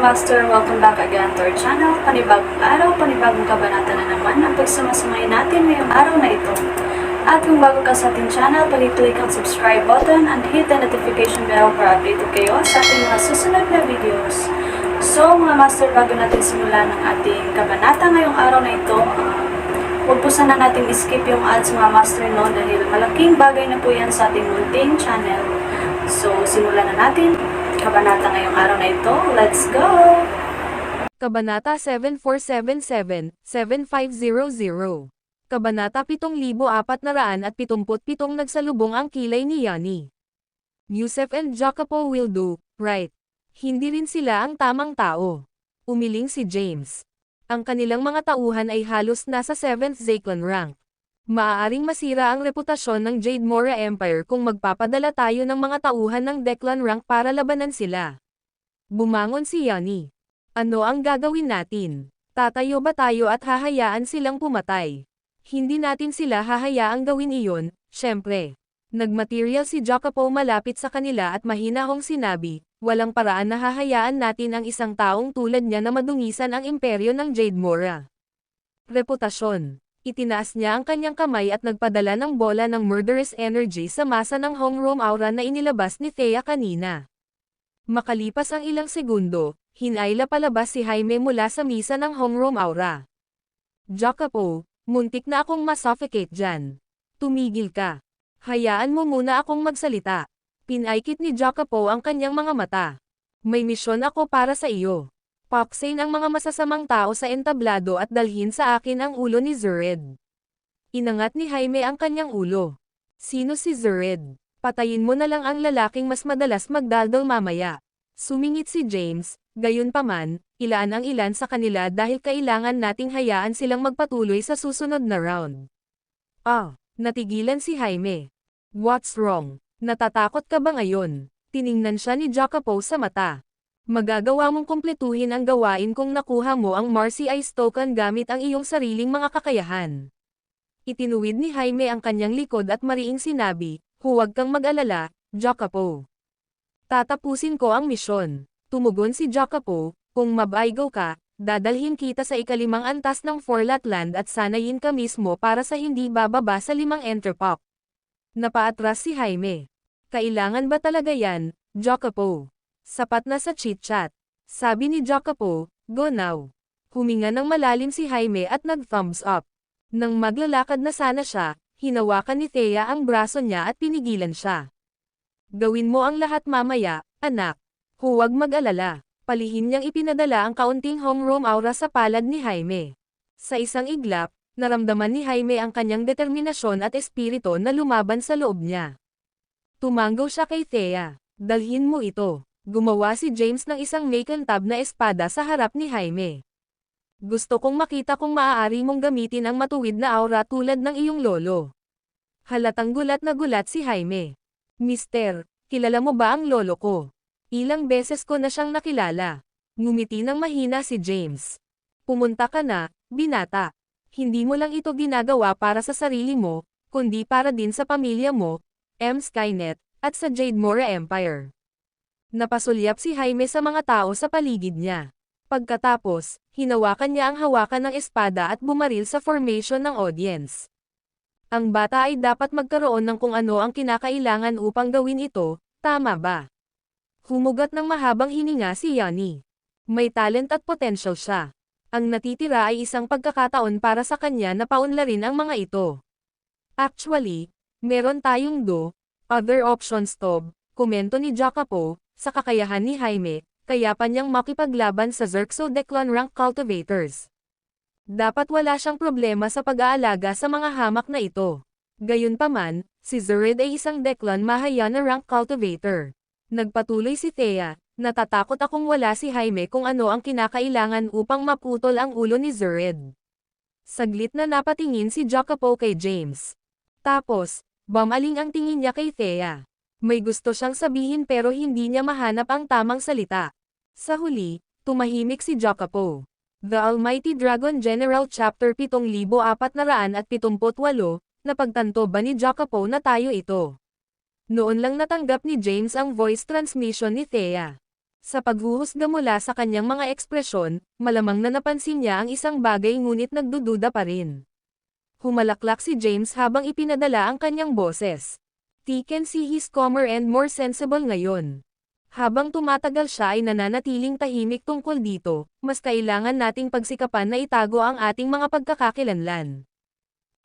Master, welcome back again to our channel. Panibagong araw, panibagong kabanata na naman ang pagsumasamayin natin ngayong araw na ito. At kung bago ka sa ating channel, pag-click ang subscribe button and hit the notification bell para updated kayo sa ating mga susunod na videos. So mga Master, bago natin simulan ang ating kabanata ngayong araw na ito, huwag po sana natin skip yung ads mga Master, no, dahil malaking bagay na po yan sa ating munting channel. So simulan na natin kabanata ngayong araw na ito. Let's go! Kabanata 7477, 7500. Kabanata 7477 nagsalubong ang kilay ni Yanni. Yusef and Jacopo will do, right. Hindi rin sila ang tamang tao. Umiling si James. Ang kanilang mga tauhan ay halos nasa 7th Zaclan rank. Maaaring masira ang reputasyon ng Jade Mora Empire kung magpapadala tayo ng mga tauhan ng Declan rank para labanan sila. Bumangon si Yanni. Ano ang gagawin natin? Tatayo ba tayo at hahayaan silang pumatay? Hindi natin sila hahayaang gawin iyon, syempre. Nagmaterial si Jacopo malapit sa kanila at mahinahong sinabi, walang paraan na hahayaan natin ang isang taong tulad niya na madungisan ang imperyo ng Jade Mora. Reputasyon. Itinaas niya ang kanyang kamay at nagpadala ng bola ng murderous energy sa masa ng Hongroom aura na inilabas ni Thea kanina. Makalipas ang ilang segundo, hinayla palabas si Jaime mula sa misa ng Hongroom aura. Jacopo, muntik na akong masuffocate dyan. Tumigil ka. Hayaan mo muna akong magsalita. Pinaikit ni Jacopo ang kanyang mga mata. May misyon ako para sa iyo. Paksain ang mga masasamang tao sa entablado at dalhin sa akin ang ulo ni Zered. Inangat ni Jaime ang kanyang ulo. Sino si Zered? Patayin mo na lang ang lalaking mas madalas magdaldal mamaya. Sumingit si James, gayunpaman, ilaan ang ilan sa kanila dahil kailangan nating hayaan silang magpatuloy sa susunod na round. Natigilan si Jaime. What's wrong? Natatakot ka ba ngayon? Tiningnan siya ni Jacopo sa mata. Magagawa mong kumpletuhin ang gawain kung nakuha mo ang Marcy Ice Token gamit ang iyong sariling mga kakayahan. Itinuwid ni Jaime ang kanyang likod at mariing sinabi, huwag kang mag-alala, Jacopo. Tatapusin ko ang misyon. Tumugon si Jacopo, kung mabaigaw ka, dadalhin kita sa ikalimang antas ng Forlatland at sanayin ka mismo para sa hindi bababa sa 5 Enterpop. Napaatras si Jaime. Kailangan ba talaga yan, Jacopo? Sapat na sa chit-chat. Sabi ni Jacopo, go now. Huminga ng malalim si Jaime at nag-thumbs up. Nang maglalakad na sana siya, hinawakan ni Thea ang braso niya at pinigilan siya. Gawin mo ang lahat mamaya, anak. Huwag mag-alala. Palihim niyang ipinadala ang kaunting Hongroom aura sa palad ni Jaime. Sa isang iglap, naramdaman ni Jaime ang kanyang determinasyon at espiritu na lumaban sa loob niya. Tumanggaw siya kay Thea. Dalhin mo ito. Gumawa si James ng isang makintab na espada sa harap ni Jaime. Gusto kong makita kung maaari mong gamitin ang matuwid na aura tulad ng iyong lolo. Halatang gulat na gulat si Jaime. Mister, kilala mo ba ang lolo ko? Ilang beses ko na siyang nakilala. Ngumiti ng mahina si James. Pumunta ka na, binata. Hindi mo lang ito ginagawa para sa sarili mo, kundi para din sa pamilya mo, Skynet, at sa Jade Mora Empire. Napasulyap si Jaime sa mga tao sa paligid niya. Pagkatapos, hinawakan niya ang hawakan ng espada at bumaril sa formation ng audience. Ang bata ay dapat magkaroon ng kung ano ang kinakailangan upang gawin ito, tama ba? Humugat ng mahabang hininga si Yanni. May talent at potential siya. Ang natitira ay isang pagkakataon para sa kanya na paunlarin ang mga ito. Actually, meron tayong other options komento ni Jacopo, sa kakayahan ni Jaime, kaya pa niyang makipaglaban sa Xerxo Declan rank cultivators. Dapat wala siyang problema sa pag-aalaga sa mga hamak na ito. Gayunpaman, si Zered ay isang Declan Mahayana rank cultivator. Nagpatuloy si Thea, natatakot akong wala si Jaime kung ano ang kinakailangan upang maputol ang ulo ni Zered. Saglit na napatingin si Jacopo kay James. Tapos, bumaling ang tingin niya kay Thea. May gusto siyang sabihin pero hindi niya mahanap ang tamang salita. Sa huli, tumahimik si Jacopo. The Almighty Dragon General Chapter 7478, napagtanto ba ni Jacopo na tayo ito? Noon lang natanggap ni James ang voice transmission ni Thea. Sa paghuhusga mula sa kanyang mga ekspresyon, malamang na napansin niya ang isang bagay ngunit nagdududa pa rin. Humalaklak si James habang ipinadala ang kanyang boses. "He can see he's calmer and more sensible ngayon. Habang tumatagal siya ay nananatiling tahimik tungkol dito, mas kailangan nating pagsikapan na itago ang ating mga pagkakakilanlan.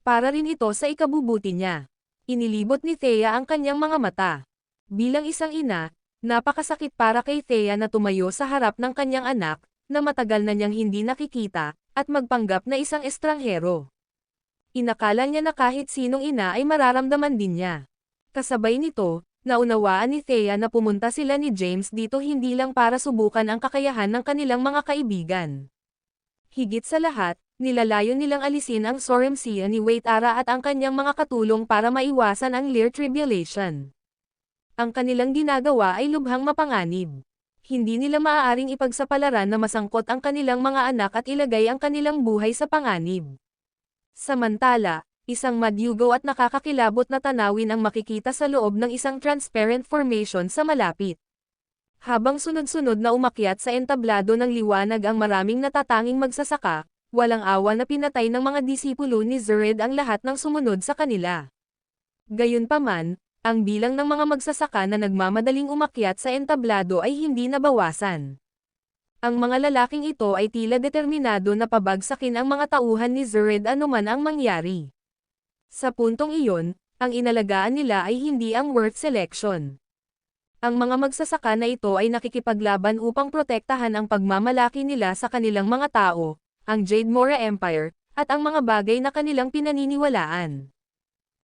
Para rin ito sa ikabubuti niya." Inilibot ni Thea ang kanyang mga mata. Bilang isang ina, napakasakit para kay Thea na tumayo sa harap ng kanyang anak, na matagal na niyang hindi nakikita, at magpanggap na isang estranghero. Inakala niya na kahit sinong ina ay mararamdaman din niya. Kasabay nito, naunawaan ni Thea na pumunta sila ni James dito hindi lang para subukan ang kakayahan ng kanilang mga kaibigan. Higit sa lahat, nilalayon nilang alisin ang soremsiya ni Waitara at ang kanyang mga katulong para maiwasan ang Lear Tribulation. Ang kanilang ginagawa ay lubhang mapanganib. Hindi nila maaaring ipagsapalaran na masangkot ang kanilang mga anak at ilagay ang kanilang buhay sa panganib. Samantala, isang madyugaw at nakakakilabot na tanawin ang makikita sa loob ng isang transparent formation sa malapit. Habang sunod-sunod na umakyat sa entablado ng liwanag ang maraming natatanging magsasaka, walang awa na pinatay ng mga disipulo ni Zered ang lahat ng sumunod sa kanila. Gayunpaman, ang bilang ng mga magsasaka na nagmamadaling umakyat sa entablado ay hindi nabawasan. Ang mga lalaking ito ay tila determinado na pabagsakin ang mga tauhan ni Zered anuman ang mangyari. Sa puntong iyon, ang inalagaan nila ay hindi ang worth selection. Ang mga magsasaka na ito ay nakikipaglaban upang protektahan ang pagmamalaki nila sa kanilang mga tao, ang Jade Mora Empire, at ang mga bagay na kanilang pinaniniwalaan.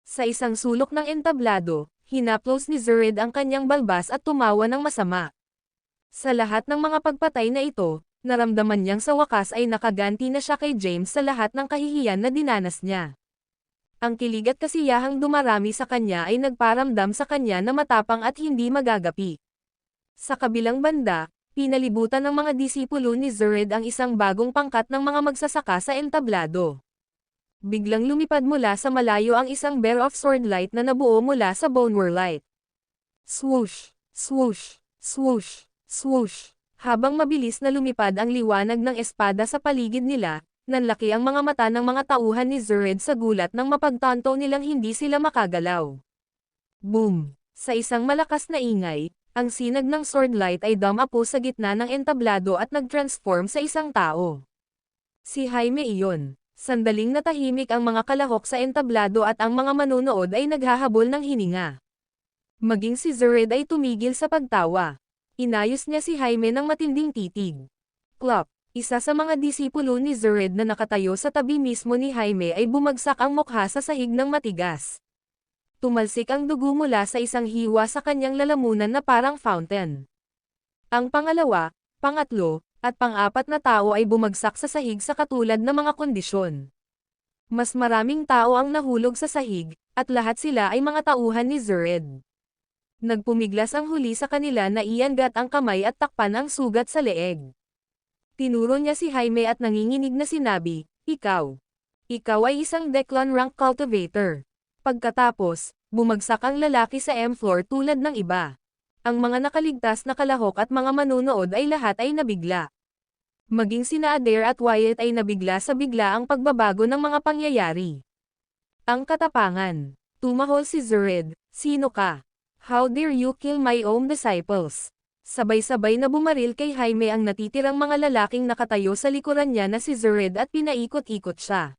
Sa isang sulok ng entablado, hinaplos ni Zered ang kanyang balbas at tumawa ng masama. Sa lahat ng mga pagpatay na ito, naramdaman niyang sa wakas ay nakaganti na siya kay James sa lahat ng kahihiyan na dinanas niya. Ang kilig at kasiyahang dumarami sa kanya ay nagparamdam sa kanya na matapang at hindi magagapi. Sa kabilang banda, pinalibutan ng mga disipulo ni Zered ang isang bagong pangkat ng mga magsasaka sa entablado. Biglang lumipad mula sa malayo ang isang bear of swordlight na nabuo mula sa Bonewar Light. Swoosh! Swoosh! Swoosh! Swoosh! Habang mabilis na lumipad ang liwanag ng espada sa paligid nila, nanlaki ang mga mata ng mga tauhan ni Zered sa gulat nang mapagtanto nilang hindi sila makagalaw. Boom! Sa isang malakas na ingay, ang sinag ng swordlight ay dumapo sa gitna ng entablado at nag-transform sa isang tao. Si Jaime iyon. Sandaling natahimik ang mga kalahok sa entablado at ang mga manonood ay naghahabol ng hininga. Maging si Zered ay tumigil sa pagtawa. Inayos niya si Jaime ng matinding titig. Klop! Isa sa mga disipulo ni Zered na nakatayo sa tabi mismo ni Jaime ay bumagsak ang mukha sa sahig ng matigas. Tumalsik ang dugo mula sa isang hiwa sa kanyang lalamunan na parang fountain. Ang pangalawa, pangatlo, at pang-apat na tao ay bumagsak sa sahig sa katulad na mga kondisyon. Mas maraming tao ang nahulog sa sahig, at lahat sila ay mga tauhan ni Zered. Nagpumiglas ang huli sa kanila na iangat ang kamay at takpan ang sugat sa leeg. Tinuro niya si Jaime at nanginginig na sinabi, "Ikaw. Ikaw ay isang Declan rank cultivator." Pagkatapos, bumagsak ang lalaki sa M-floor tulad ng iba. Ang mga nakaligtas na kalahok at mga manunood ay lahat ay nabigla. Maging sina Adair at Wyatt ay nabigla sa biglaang pagbabago ng mga pangyayari. Ang katapangan. Tumahol si Zered, "Sino ka? How dare you kill my own disciples?" Sabay-sabay na bumaril kay Jaime ang natitirang mga lalaking nakatayo sa likuran niya na si Zered at pinaikot-ikot siya.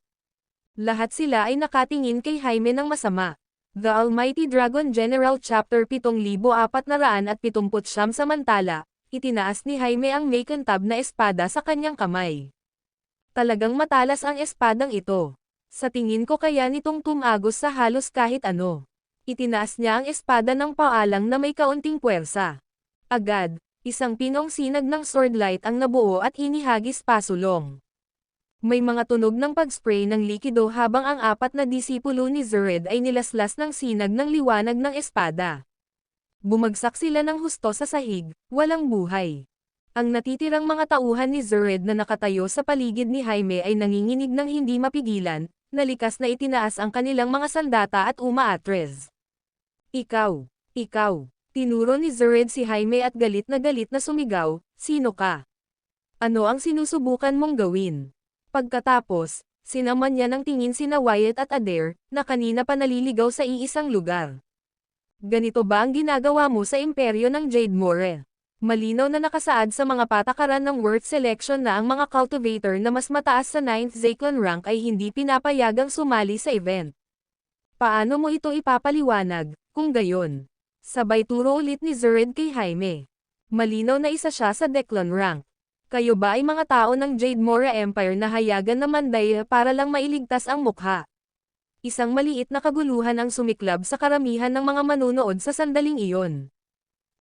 Lahat sila ay nakatingin kay Jaime ng masama. The Almighty Dragon General Chapter 7479 samantala, itinaas ni Jaime ang makantab na espada sa kanyang kamay. Talagang matalas ang espadang ito. Sa tingin ko kaya nitong tumagos sa halos kahit ano. Itinaas niya ang espada ng paalang na may kaunting puwersa. Agad, isang pinong sinag ng swordlight ang nabuo at inihagis pasulong. May mga tunog ng pag-spray ng likido habang ang apat na disipulo ni Zered ay nilaslas ng sinag ng liwanag ng espada. Bumagsak sila ng husto sa sahig, walang buhay. Ang natitirang mga tauhan ni Zered na nakatayo sa paligid ni Jaime ay nanginginig ng hindi mapigilan, nalikas na itinaas ang kanilang mga sandata at umaatres. Ikaw, ikaw, Tinuro ni Zered si Jaime at galit na sumigaw, "Sino ka? Ano ang sinusubukan mong gawin?" Pagkatapos, sinaman niya ng tingin sina Wyatt at Adair, na kanina pa naliligaw sa iisang lugar. Ganito ba ang ginagawa mo sa imperyo ng Jade More? Malinaw na nakasaad sa mga patakaran ng worth selection na ang mga cultivator na mas mataas sa 9th Zaclan rank ay hindi pinapayagang sumali sa event. Paano mo ito ipapaliwanag, kung gayon? Sabay turo ulit ni Zered kay Jaime. Malinaw na isa siya sa Declan rank. Kayo ba ay mga tao ng Jade Mora Empire na hayagan na manday para lang mailigtas ang mukha? Isang maliit na kaguluhan ang sumiklab sa karamihan ng mga manunood sa sandaling iyon.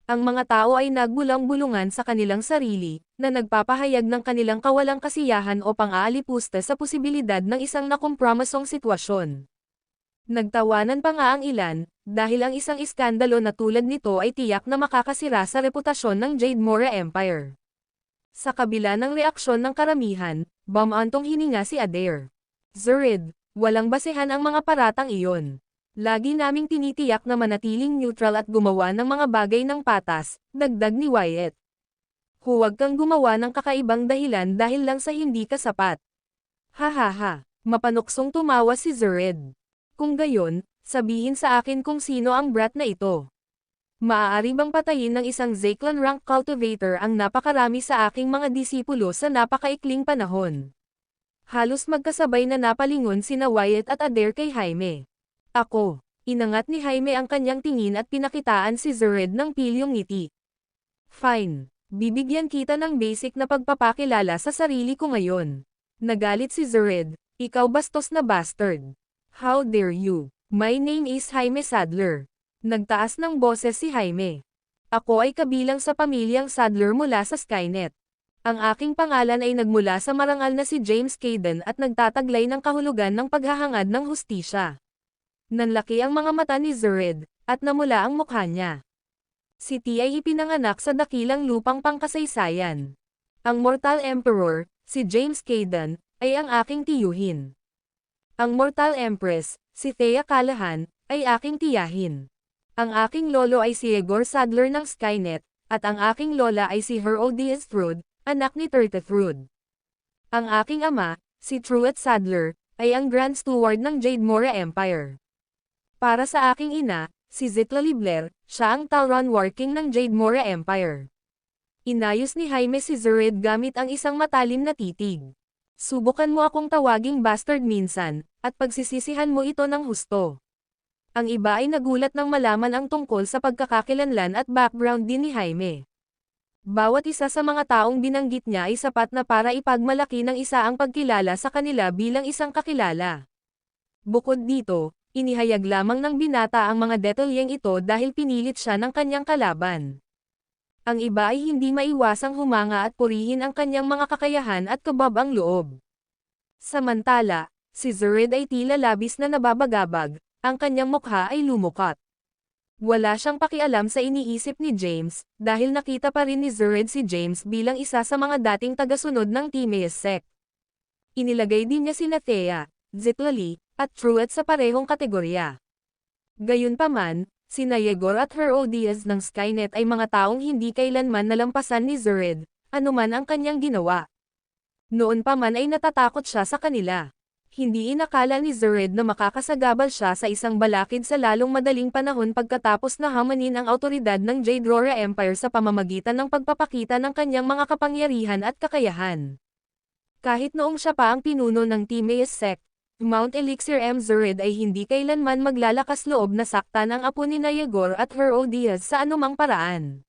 Ang mga tao ay nagbulang-bulungan sa kanilang sarili, na nagpapahayag ng kanilang kawalang kasiyahan o pang-aalipusta sa posibilidad ng isang nakompromisong sitwasyon. Nagtawanan pa nga ang ilan, dahil ang isang iskandalo na tulad nito ay tiyak na makakasira sa reputasyon ng Jade Mora Empire. Sa kabila ng reaksyon ng karamihan, bumantong hininga si Adair. "Zered, walang basehan ang mga paratang iyon. Lagi naming tinitiyak na manatiling neutral at gumawa ng mga bagay ng patas," dagdag ni Wyatt. "Huwag kang gumawa ng kakaibang dahilan dahil lang sa hindi ka sapat." "Hahaha," mapanuksong tumawa si Zered. "Kung gayon, sabihin sa akin kung sino ang brat na ito. Maaari bang patayin ng isang Zaclan rank cultivator ang napakarami sa aking mga disipulo sa napakaikling panahon?" Halos magkasabay na napalingon sina Wyatt at Adair kay Jaime. "Ako." Inangat ni Jaime ang kanyang tingin at pinakitaan si Zered ng pilyong ngiti. "Fine. Bibigyan kita ng basic na pagpapakilala sa sarili ko ngayon." Nagalit si Zered. "Ikaw bastos na bastard. How dare you? My name is Jaime Sadler." Nagtaas ng boses si Jaime. "Ako ay kabilang sa pamilyang Sadler mula sa Skynet. Ang aking pangalan ay nagmula sa marangal na si James Caden at nagtataglay ng kahulugan ng paghahangad ng hustisya." Nanlaki ang mga mata ni Zered, at namula ang mukha niya. Si T ay ipinanganak sa dakilang lupang pangkasaysayan. Ang Mortal Emperor, si James Caden, ay ang aking tiyuhin. Ang Mortal Empress, si Thea Callahan, ay aking tiyahin. Ang aking lolo ay si Egor Sadler ng Skynet, at ang aking lola ay si Herodias Thrud, anak ni Terta Thrud. Ang aking ama, si Truett Sadler, ay ang Grand Steward ng Jade Mora Empire. Para sa aking ina, si Zitlali Blair, siya ang Talron Warking ng Jade Mora Empire. Inayos ni Jaime si Zered gamit ang isang matalim na titig. "Subukan mo akong tawaging bastard minsan, at pagsisisihan mo ito ng husto." Ang iba ay nagulat nang malaman ang tungkol sa pagkakakilanlan at background din ni Jaime. Bawat isa sa mga taong binanggit niya ay sapat na para ipagmalaki ng isa ang pagkilala sa kanila bilang isang kakilala. Bukod dito, inihayag lamang ng binata ang mga detalyeng ito dahil pinilit siya ng kanyang kalaban. Ang iba ay hindi maiwasang humanga at purihin ang kanyang mga kakayahan at kabab ang loob. Samantala, si Zered ay tila labis na nababagabag, ang kanyang mukha ay lumukat. Wala siyang pakialam sa iniisip ni James, dahil nakita pa rin ni Zered si James bilang isa sa mga dating tagasunod ng Timaeus sect. Inilagay din niya sina Thea, Zitlali, at Truett sa parehong kategorya. Gayunpaman, sina Yegor at Herodias ng Skynet ay mga taong hindi kailanman nalampasan ni Zered, anuman ang kanyang ginawa. Noon pa man ay natatakot siya sa kanila. Hindi inakala ni Zered na makakasagabal siya sa isang balakid sa lalong madaling panahon pagkatapos na hamanin ang awtoridad ng Jade Rora Empire sa pamamagitan ng pagpapakita ng kanyang mga kapangyarihan at kakayahan. Kahit noong siya pa ang pinuno ng Timaeus sect, Mount Elixir M. Zered ay hindi kailanman maglalakas loob na saktan ang apo ni Yegor at Herodias sa anumang paraan.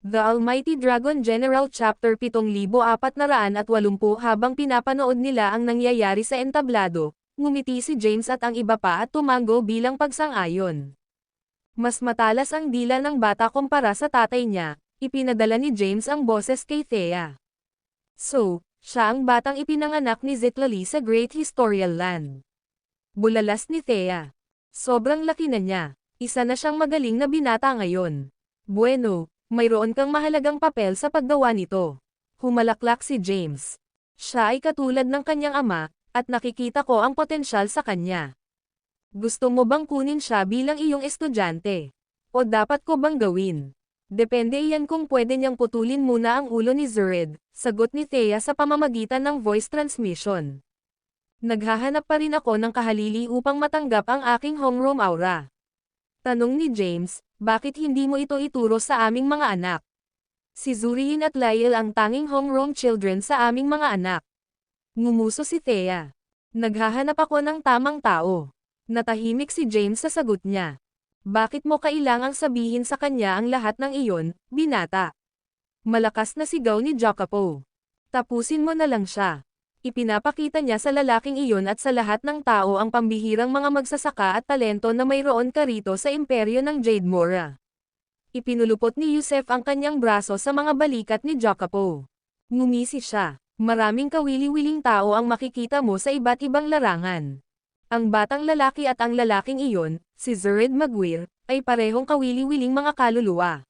The Almighty Dragon General Chapter 7480. Habang pinapanood nila ang nangyayari sa entablado, ngumiti si James at ang iba pa at tumango bilang pagsang-ayon. Mas matalas ang dila ng bata kumpara sa tatay niya, ipinadala ni James ang boses kay Thea. "So, siya ang batang ipinanganak ni Zitlali sa Great Historial Land." Bulalas ni Thea. "Sobrang laki na niya. Isa na siyang magaling na binata ngayon. Bueno, mayroon kang mahalagang papel sa paggawa nito." Humalaklak si James. Siya ay katulad ng kanyang ama, at nakikita ko ang potensyal sa kanya. "Gusto mo bang kunin siya bilang iyong estudyante? O dapat ko bang gawin? Depende iyan kung pwede niyang putulin muna ang ulo ni Zered, sagot ni Thea sa pamamagitan ng voice transmission. Naghahanap pa rin ako ng kahalili upang matanggap ang aking homeroom aura. Tanong ni James, bakit hindi mo ito ituro sa aming mga anak? Si Zuriin at Lyle ang tanging homeroom children sa aming mga anak. Ngumuso si Thea. Naghahanap ako ng tamang tao. Natahimik si James sa sagot niya. Bakit mo kailangang sabihin sa kanya ang lahat ng iyon, binata? Malakas na sigaw ni Jacopo. Tapusin mo na lang siya. Ipinapakita niya sa lalaking iyon at sa lahat ng tao ang pambihirang mga magsasaka at talento na mayroon ka rito sa imperyo ng Jade Mora. Ipinulupot ni Yusef ang kanyang braso sa mga balikat ni Jacopo. Ngumisi siya. Maraming kawili-wiling tao ang makikita mo sa iba't ibang larangan. Ang batang lalaki at ang lalaking iyon, si Zered Maguire, ay parehong kawili-wiling mga kaluluwa.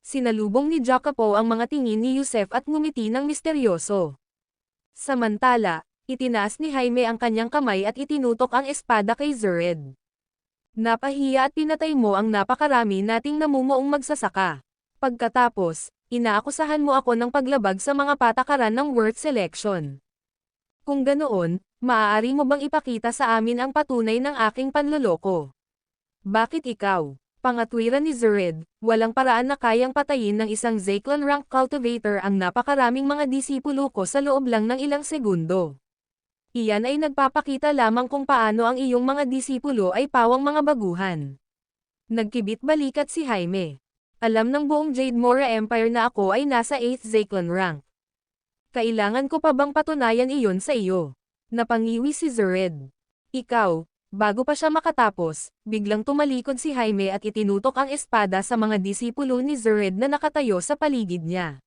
Sinalubong ni Jacopo ang mga tingin ni Yusef at ngumiti ng misteryoso. Samantala, itinaas ni Jaime ang kanyang kamay at itinutok ang espada kay Zered. Napahiya at pinatay mo ang napakarami nating namumuong magsasaka. Pagkatapos, inaakusahan mo ako ng paglabag sa mga patakaran ng word selection. Kung ganoon, maaari mo bang ipakita sa amin ang patunay ng aking panloloko? Bakit ikaw? Pangatwiran ni Zered, walang paraan na kayang patayin ng isang Zyklon rank cultivator ang napakaraming mga disipulo ko sa loob lang ng ilang segundo. Iyan ay nagpapakita lamang kung paano ang iyong mga disipulo ay pawang mga baguhan. Nagkibit balikat si Jaime. Alam ng buong Jade Mora Empire na ako ay nasa 8th Zyklon rank. Kailangan ko pa bang patunayan iyon sa iyo? Napangiwi si Zered. Ikaw, bago pa siya makatapos, biglang tumalikod si Jaime at itinutok ang espada sa mga disipulo ni Zered na nakatayo sa paligid niya.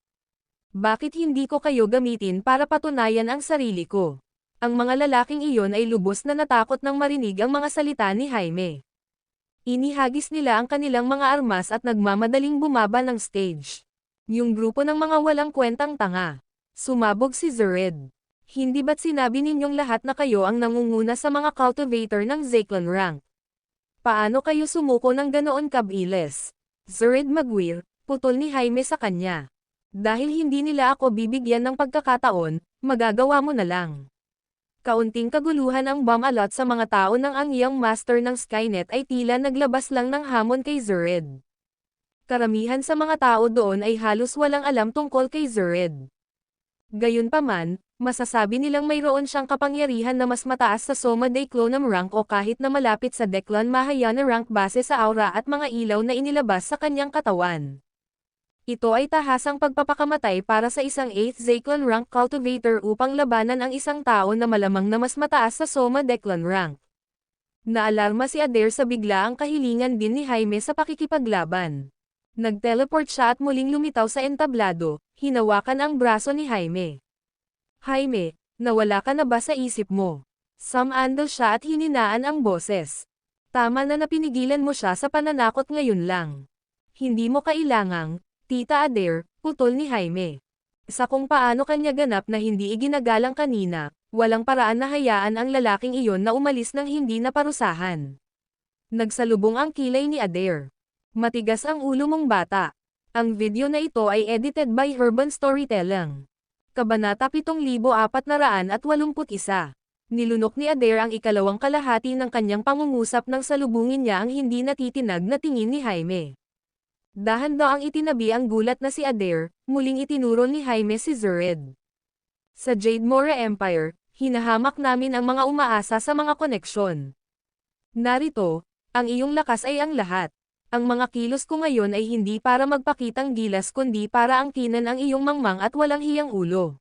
Bakit hindi ko kayo gamitin para patunayan ang sarili ko? Ang mga lalaking iyon ay lubos na natakot nang marinig ang mga salita ni Jaime. Inihagis nila ang kanilang mga armas at nagmamadaling bumaba ng stage. Yung grupo ng mga walang kwentang tanga. Sumabog si Zered. Hindi ba't sinabi ninyong lahat na kayo ang nangunguna sa mga cultivator ng Zyklon rank? Paano kayo sumuko ng ganoon kabilis? Zered Maguire, putol ni Jaime sa kanya. Dahil hindi nila ako bibigyan ng pagkakataon, magagawa mo na lang. Kaunting kaguluhan ang bomb-alot sa mga tao ng ang iyong master ng Skynet ay tila naglabas lang ng hamon kay Zered. Karamihan sa mga tao doon ay halos walang alam tungkol kay Zered. Gayunpaman, masasabi nilang mayroon siyang kapangyarihan na mas mataas sa Soma Declonum rank o kahit na malapit sa Declon Mahayana rank base sa aura at mga ilaw na inilabas sa kanyang katawan. Ito ay tahasang pagpapakamatay para sa isang 8th Zyklon rank cultivator upang labanan ang isang tao na malamang na mas mataas sa Soma Declon rank. Naalarma si Adair sa biglaang kahilingan din ni Jaime sa pakikipaglaban. Nag-teleport siya at muling lumitaw sa entablado, hinawakan ang braso ni Jaime. Jaime, nawala ka na ba sa isip mo? Sumandal siya at hininaan ang boses. Tama na napinigilan mo siya sa pananakot ngayon lang. Hindi mo kailangang, Tita Adair, putol ni Jaime. Sa kung paano kanya ganap na hindi iginagalang kanina, walang paraan na hayaan ang lalaking iyon na umalis ng hindi naparusahan. Nagsalubong ang kilay ni Adair. Matigas ang ulo mong bata. Ang video na ito ay edited by Urban Storytelling. Kabanata 7481. Nilunok ni Adair ang ikalawang kalahati ng kanyang pangungusap nang salubungin niya ang hindi natitinag na tingin ni Jaime. Dahan-daang itinabi ang gulat na si Adair, muling itinuro ni Jaime si Zered. Sa Jade Mora Empire, hinahamak namin ang mga umaasa sa mga koneksyon. Narito, ang iyong lakas ay ang lahat. Ang mga kilos ko ngayon ay hindi para magpakitang gilas kundi para angkinan ang iyong mangmang at walang hiyang ulo.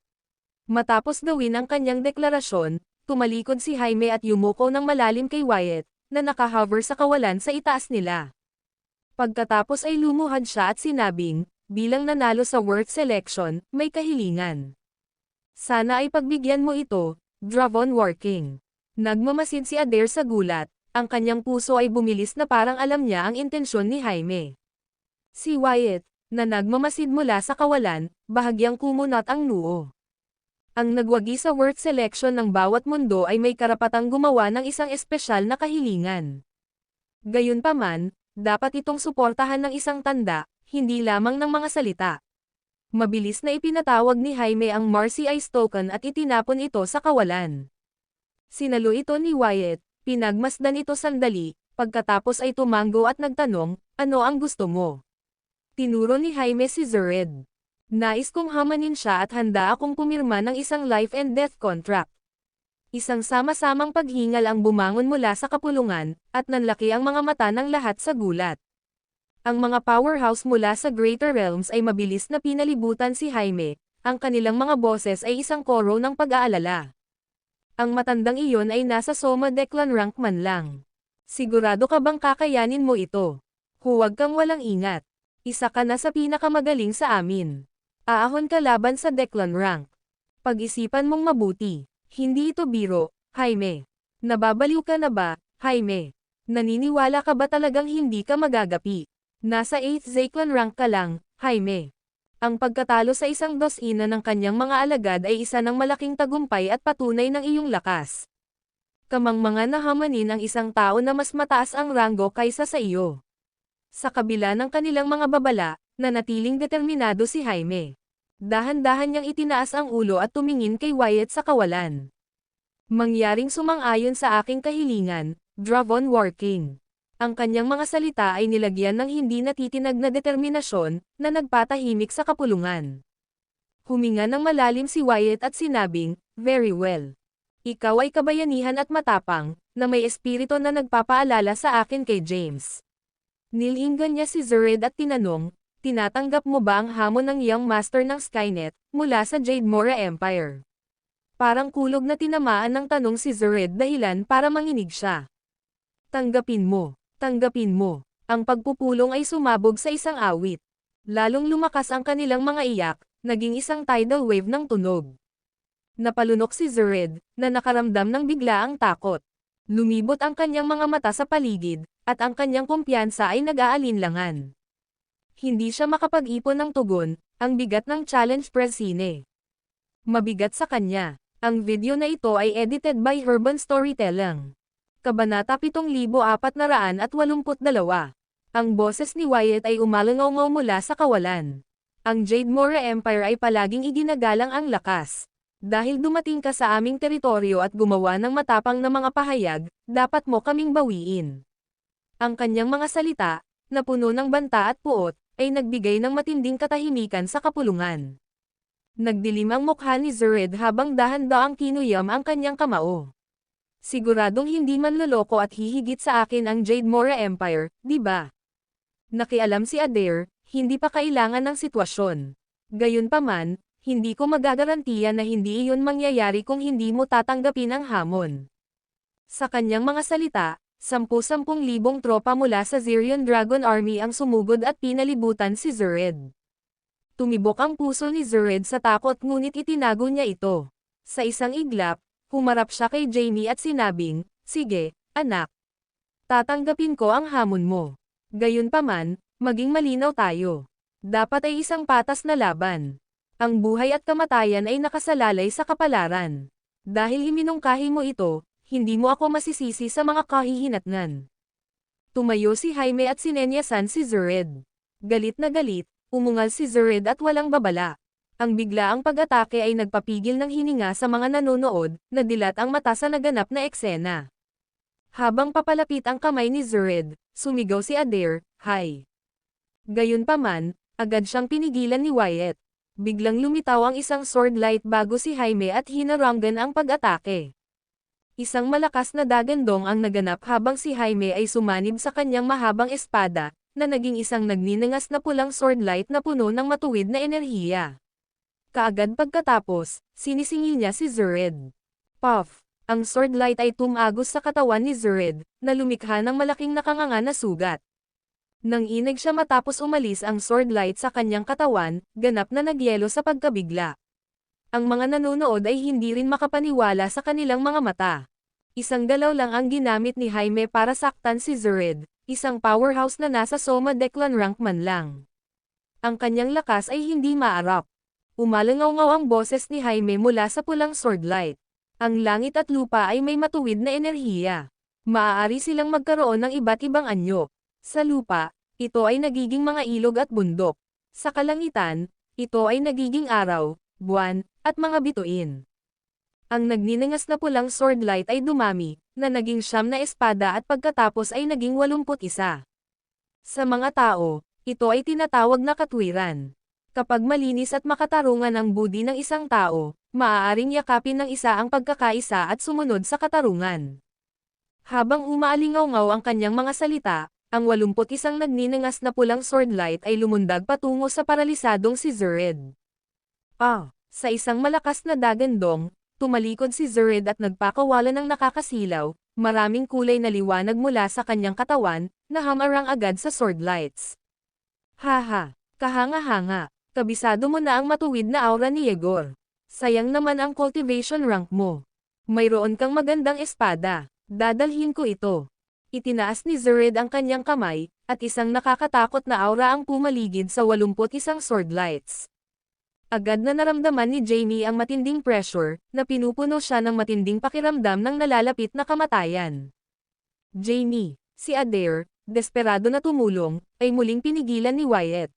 Matapos gawin ang kanyang deklarasyon, tumalikod si Jaime at yumuko ng malalim kay Wyatt, na nakahover sa kawalan sa itaas nila. Pagkatapos ay lumuhad siya at sinabing, bilang nanalo sa word selection, may kahilingan. Sana ay pagbigyan mo ito, Dravon Working. Nagmamasid si Adair sa gulat. Ang kanyang puso ay bumilis na parang alam niya ang intensyon ni Jaime. Si Wyatt, na nagmamasid mula sa kawalan, bahagyang kumunot ang noo. Ang nagwagi sa word selection ng bawat mundo ay may karapatang gumawa ng isang espesyal na kahilingan. Gayunpaman, Dapat itong suportahan ng isang tanda, hindi lamang ng mga salita. Mabilis na ipinatawag ni Jaime ang Marcy Ice Token at itinapon ito sa kawalan. Sinalo ito ni Wyatt, pinagmasdan ito sandali, pagkatapos ay tumango at nagtanong, ano ang gusto mo? Tinuro ni Jaime si Zered. Nais kong hamanin siya at handa akong pumirma ng isang life and death contract. Isang sama-samang paghingal ang bumangon mula sa kapulungan, at nanlaki ang mga mata ng lahat sa gulat. Ang mga powerhouse mula sa Greater Realms ay mabilis na pinalibutan si Jaime, ang kanilang mga boses ay isang koro ng pag-aalala. Ang matandang iyon ay nasa Soma Declan rank man lang. Sigurado ka bang kakayanin mo ito? Huwag kang walang ingat. Isa ka na sa pinakamagaling sa amin. Aahon ka laban sa Declan rank. Pag-isipan mong mabuti. Hindi ito biro, Jaime. Nababaliw ka na ba, Jaime? Naniniwala ka ba talagang hindi ka magagapi? Nasa 8th Declan rank ka lang, Jaime. Ang pagkatalo sa isang dosina ng kanyang mga alagad ay isa ng malaking tagumpay at patunay ng iyong lakas. Kamangmangan na hamanin ang isang tao na mas mataas ang ranggo kaysa sa iyo. Sa kabila ng kanilang mga babala, nanatiling determinado si Jaime. Dahan-dahan niyang itinaas ang ulo at tumingin kay Wyatt sa kawalan. Mangyaring sumang-ayon sa aking kahilingan, Dravon Warking. Ang kanyang mga salita ay nilagyan ng hindi natitinag na determinasyon, na nagpatahimik sa kapulungan. Huminga ng malalim si Wyatt at sinabing, very well. Ikaw ay kabayanihan at matapang, na may espiritu na nagpapaalala sa akin kay James. Nilinggan niya si Zered at tinanong, tinatanggap mo ba ang hamon ng Young Master ng Skynet, mula sa Jade Mora Empire? Parang kulog na tinamaan ng tanong si Zered dahilan para manginig siya. Tanggapin mo. Tanggapin mo. Ang pagpupulong ay sumabog sa isang awit. Lalong lumakas ang kanilang mga iyak, naging isang tidal wave ng tunog. Napalunok si Zered, na nakaramdam ng biglaang takot. Lumibot ang kanyang mga mata sa paligid, at ang kanyang kumpiyansa ay nag-aalinlangan. Hindi siya makapag-ipon ng tugon, ang bigat ng challenge presine. Mabigat sa kanya. Ang video na ito ay edited by Urban Storytelling. Kabanata 7482. Ang boses ni Wyatt ay umalangaw mula sa kawalan. Ang Jade Mora Empire ay palaging iginagalang ang lakas. Dahil dumating ka sa aming teritoryo at gumawa ng matapang na mga pahayag, dapat mo kaming bawiin. Ang kanyang mga salita, na puno ng banta at puot, ay nagbigay ng matinding katahimikan sa kapulungan. Nagdilim ang mukha ni Zered habang dahan-daang kinuyam ang kanyang kamao. Siguradong hindi manloloko at hihigit sa akin ang Jade Mora Empire, di ba? Nakialam si Adair, hindi pa kailangan ng sitwasyon. Gayunpaman, hindi ko magagarantiya na hindi iyon mangyayari kung hindi mo tatanggapin ang hamon. Sa kanyang mga salita, 10,000 tropa mula sa Zirion Dragon Army ang sumugod at pinalibutan si Zered. Tumibok ang puso ni Zered sa takot ngunit itinago niya ito. Sa isang iglap, humarap siya kay Jaime at sinabing, sige, anak. Tatanggapin ko ang hamon mo. Gayunpaman, maging malinaw tayo. Dapat ay isang patas na laban. Ang buhay at kamatayan ay nakasalalay sa kapalaran. Dahil iminungkahi mo ito, hindi mo ako masisisi sa mga kahihinatnan. Tumayo si Jaime at sinenyasan si Zered. Galit na galit, umungal si Zered at walang babala. Ang biglaang pag-atake ay nagpapigil ng hininga sa mga nanonood, na dilat ang mata sa naganap na eksena. Habang papalapit ang kamay ni Zered, sumigaw si Adair, "Hi!" Gayunpaman, agad siyang pinigilan ni Wyatt. Biglang lumitaw ang isang sword light bago si Jaime at hinarangan ang pag-atake. Isang malakas na dagandong ang naganap habang si Jaime ay sumanib sa kanyang mahabang espada, na naging isang nagninangas na pulang sword light na puno ng matuwid na enerhiya. Kaagad pagkatapos, sinisingil niya si Zered. Puff! Ang sword light ay tumagos sa katawan ni Zered, na lumikha ng malaking nakanganga na sugat. Nang inig siya matapos umalis ang sword light sa kanyang katawan, ganap na nagyelo sa pagkabigla. Ang mga nanonood ay hindi rin makapaniwala sa kanilang mga mata. Isang galaw lang ang ginamit ni Jaime para saktan si Zered, isang powerhouse na nasa Soma Declan rank man lang. Ang kanyang lakas ay hindi maarap. Umalangaw-ngaw ang boses ni Jaime mula sa pulang sword light. Ang langit at lupa ay may matuwid na enerhiya. Maaari silang magkaroon ng iba't ibang anyo. Sa lupa, ito ay nagiging mga ilog at bundok. Sa kalangitan, ito ay nagiging araw, buwan, at mga bituin. Ang nagniningas na pulang sword light ay dumami, na naging 9 na espada at pagkatapos ay naging 81. Sa mga tao, ito ay tinatawag na katwiran. Kapag malinis at makatarungan ang budi ng isang tao, maaaring yakapin ng isa ang pagkakaisa at sumunod sa katarungan. Habang umaalingaw-ngaw ang kanyang mga salita, ang 81 nagniningas na pulang sword light ay lumundag patungo sa paralisadong si Zered. Sa isang malakas na dagandong, tumalikod si Zered at nagpakawala ng nakakasilaw, maraming kulay na liwanag mula sa kanyang katawan, na hamarang agad sa sword lights. Haha, kahanga-hanga, kabisado mo na ang matuwid na aura ni Yegor. Sayang naman ang cultivation rank mo. Mayroon kang magandang espada, dadalhin ko ito. Itinaas ni Zered ang kanyang kamay, at isang nakakatakot na aura ang pumaligid sa 81 sword lights. Agad na naramdaman ni Jamie ang matinding pressure, na pinupuno siya ng matinding pakiramdam ng nalalapit na kamatayan. Jamie, si Adair, desperado na tumulong, ay muling pinigilan ni Wyatt.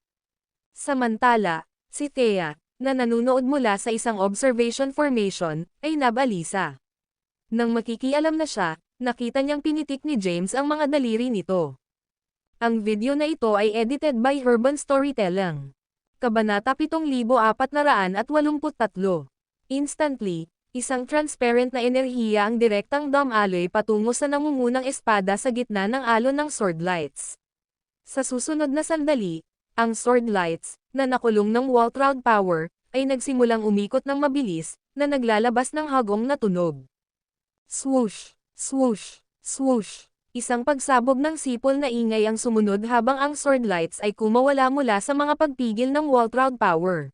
Samantala, si Thea, na nanunood mula sa isang observation formation, ay nabalisa. Nang makikialam na siya, nakita niyang pinitik ni James ang mga daliri nito. Ang video na ito ay edited by Urban Storytelling. Kabanata 7483. Instantly, isang transparent na enerhiya ang direktang dumaloy patungo sa nangungunang espada sa gitna ng alon ng sword lights. Sa susunod na sandali, ang sword lights, na nakulong ng Waltraud power, ay nagsimulang umikot ng mabilis, na naglalabas ng hagong na tunog. Swoosh, swoosh, swoosh. Isang pagsabog ng sipol na ingay ang sumunod habang ang sword lights ay kumawala mula sa mga pagpigil ng Waltraud power.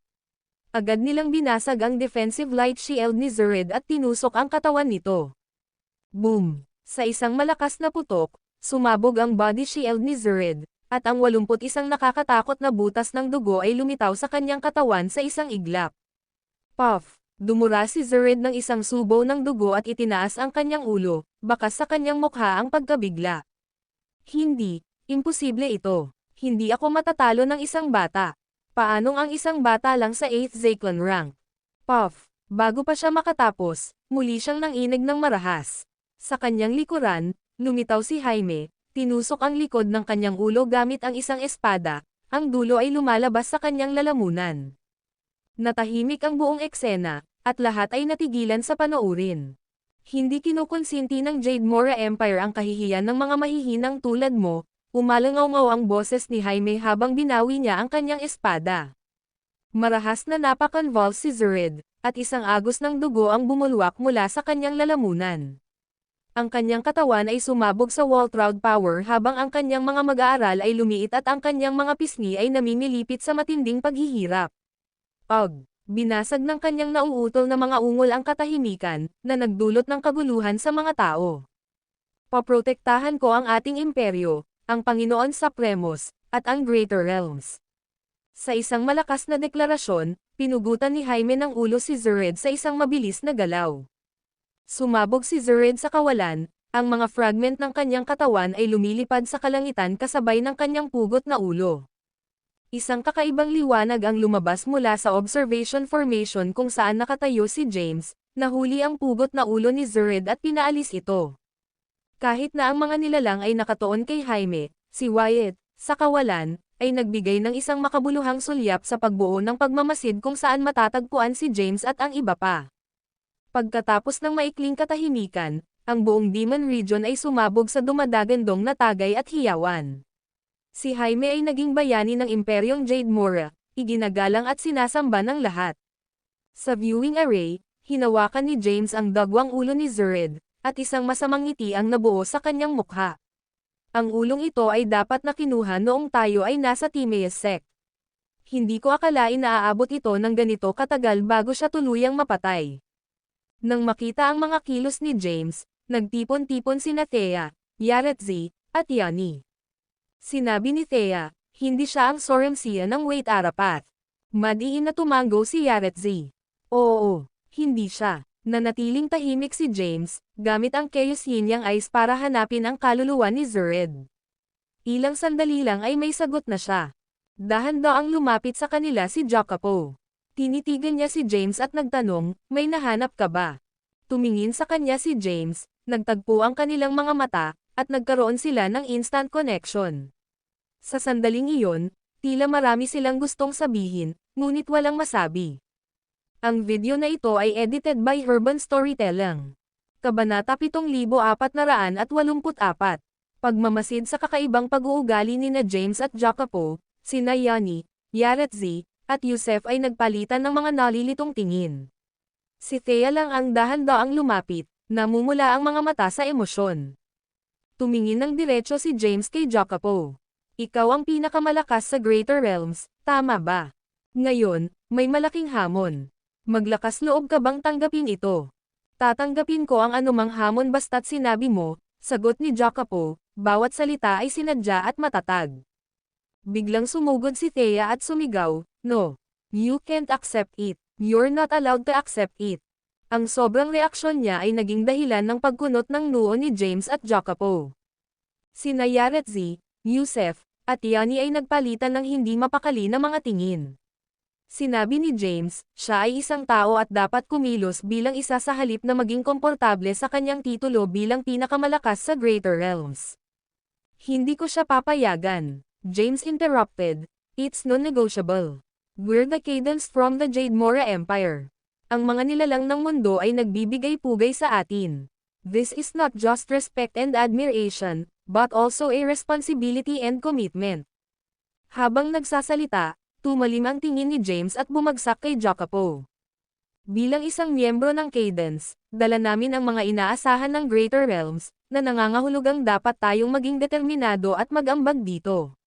Agad nilang binasag ang defensive light shield ni Zered at tinusok ang katawan nito. Boom! Sa isang malakas na putok, sumabog ang body shield ni Zered, at ang 81 nakakatakot na butas ng dugo ay lumitaw sa kanyang katawan sa isang iglap. Puff! Dumura si Zered ng isang subo ng dugo at itinaas ang kanyang ulo, bakas sa kanyang mukha ang pagkabigla. Hindi, imposible ito. Hindi ako matatalo ng isang bata. Paanong ang isang bata lang sa 8th Zaclan rank? Puff! Bago pa siya makatapos, muli siyang nanginig ng marahas. Sa kanyang likuran, lumitaw si Jaime, tinusok ang likod ng kanyang ulo gamit ang isang espada, ang dulo ay lumalabas sa kanyang lalamunan. Natahimik ang buong eksena, at lahat ay natigilan sa panoorin. Hindi kinukonsinti ng Jade Mora Empire ang kahihiyan ng mga mahihinang tulad mo, umalangaw-ngaw ang boses ni Jaime habang binawi niya ang kanyang espada. Marahas na napakonvulse si Zered, at isang agos ng dugo ang bumulwak mula sa kanyang lalamunan. Ang kanyang katawan ay sumabog sa Waltraud power habang ang kanyang mga mag-aaral ay lumiit at ang kanyang mga pisngi ay namimilipit sa matinding paghihirap. Binasag ng kanyang nauutol na mga ungol ang katahimikan, na nagdulot ng kaguluhan sa mga tao. Paprotektahan ko ang ating imperyo, ang Panginoon Supremos, at ang Greater Realms. Sa isang malakas na deklarasyon, pinugutan ni Jaime ng ulo si Zered sa isang mabilis na galaw. Sumabog si Zered sa kawalan, ang mga fragment ng kanyang katawan ay lumilipad sa kalangitan kasabay ng kanyang pugot na ulo. Isang kakaibang liwanag ang lumabas mula sa observation formation kung saan nakatayo si James, nahuli ang pugot na ulo ni Zered at pinaalis ito. Kahit na ang mga nilalang ay nakatuon kay Jaime, si Wyatt, sa kawalan, ay nagbigay ng isang makabuluhang sulyap sa pagbuo ng pagmamasid kung saan matatagpuan si James at ang iba pa. Pagkatapos ng maikling katahimikan, ang buong Demon Region ay sumabog sa dumadagandong na tagay at hiyawan. Si Jaime ay naging bayani ng Imperyong Jade Mora, iginagalang at sinasamba ng lahat. Sa viewing array, hinawakan ni James ang dagwang ulo ni Zered, at isang masamang ngiti ang nabuo sa kanyang mukha. Ang ulong ito ay dapat na kinuha noong tayo ay nasa Timaeus sect. Hindi ko akalain na aabot ito ng ganito katagal bago siya tuluyang mapatay. Nang makita ang mga kilos ni James, nagtipon-tipon sina Thea, Yaretzi, at Yani. Sinabi ni Thea, hindi siya ang Soremsia ng Wait Arapath. Madiin na tumanggo si Yaretzi. Oo, hindi siya. Nanatiling tahimik si James, gamit ang Chaos Yin Yang Eyes para hanapin ang kaluluwa ni Zered. Ilang sandali lang ay may sagot na siya. Dahan-daang lumapit sa kanila si Jacopo. Tinitigan niya si James at nagtanong, may nahanap ka ba? Tumingin sa kanya si James, nagtagpo ang kanilang mga mata, at nagkaroon sila ng instant connection. Sa sandaling iyon, tila marami silang gustong sabihin, ngunit walang masabi. Ang video na ito ay edited by Urban Storytelling. Kabanata 7484. Pagmamasid sa kakaibang pag-uugali nina James at Jacopo, sina Yani, Yaretzi, at Yusef ay nagpalitan ng mga nalilitong tingin. Si Thea lang ang dahan-daang lumapit, namumula ang mga mata sa emosyon. Tumingin ng diretso si James kay Jacopo. Ikaw ang pinakamalakas sa Greater Realms, tama ba? Ngayon, may malaking hamon. Maglakas loob ka bang tanggapin ito? Tatanggapin ko ang anumang hamon basta't sinabi mo, sagot ni Jacopo, bawat salita ay sinadya at matatag. Biglang sumugod si Thea at sumigaw, no. You can't accept it. You're not allowed to accept it. Ang sobrang reaksyon niya ay naging dahilan ng pagkunot ng noo ni James at Jacopo. Sina Yaretzi, Yusef, at Yani ay nagpalitan ng hindi mapakali na mga tingin. Sinabi ni James, siya ay isang tao at dapat kumilos bilang isa sa halip na maging komportable sa kanyang titulo bilang pinakamalakas sa Greater Realms. Hindi ko siya papayagan. James interrupted, it's non-negotiable. We're the Cadence from the Jade Mora Empire. Ang mga nilalang ng mundo ay nagbibigay-pugay sa atin. This is not just respect and admiration, but also a responsibility and commitment. Habang nagsasalita, tumalim ang tingin ni James at bumagsak kay Jacopo. Bilang isang miyembro ng Cadence, dala namin ang mga inaasahan ng Greater Realms, na nangangahulugang dapat tayong maging determinado at mag-ambag dito.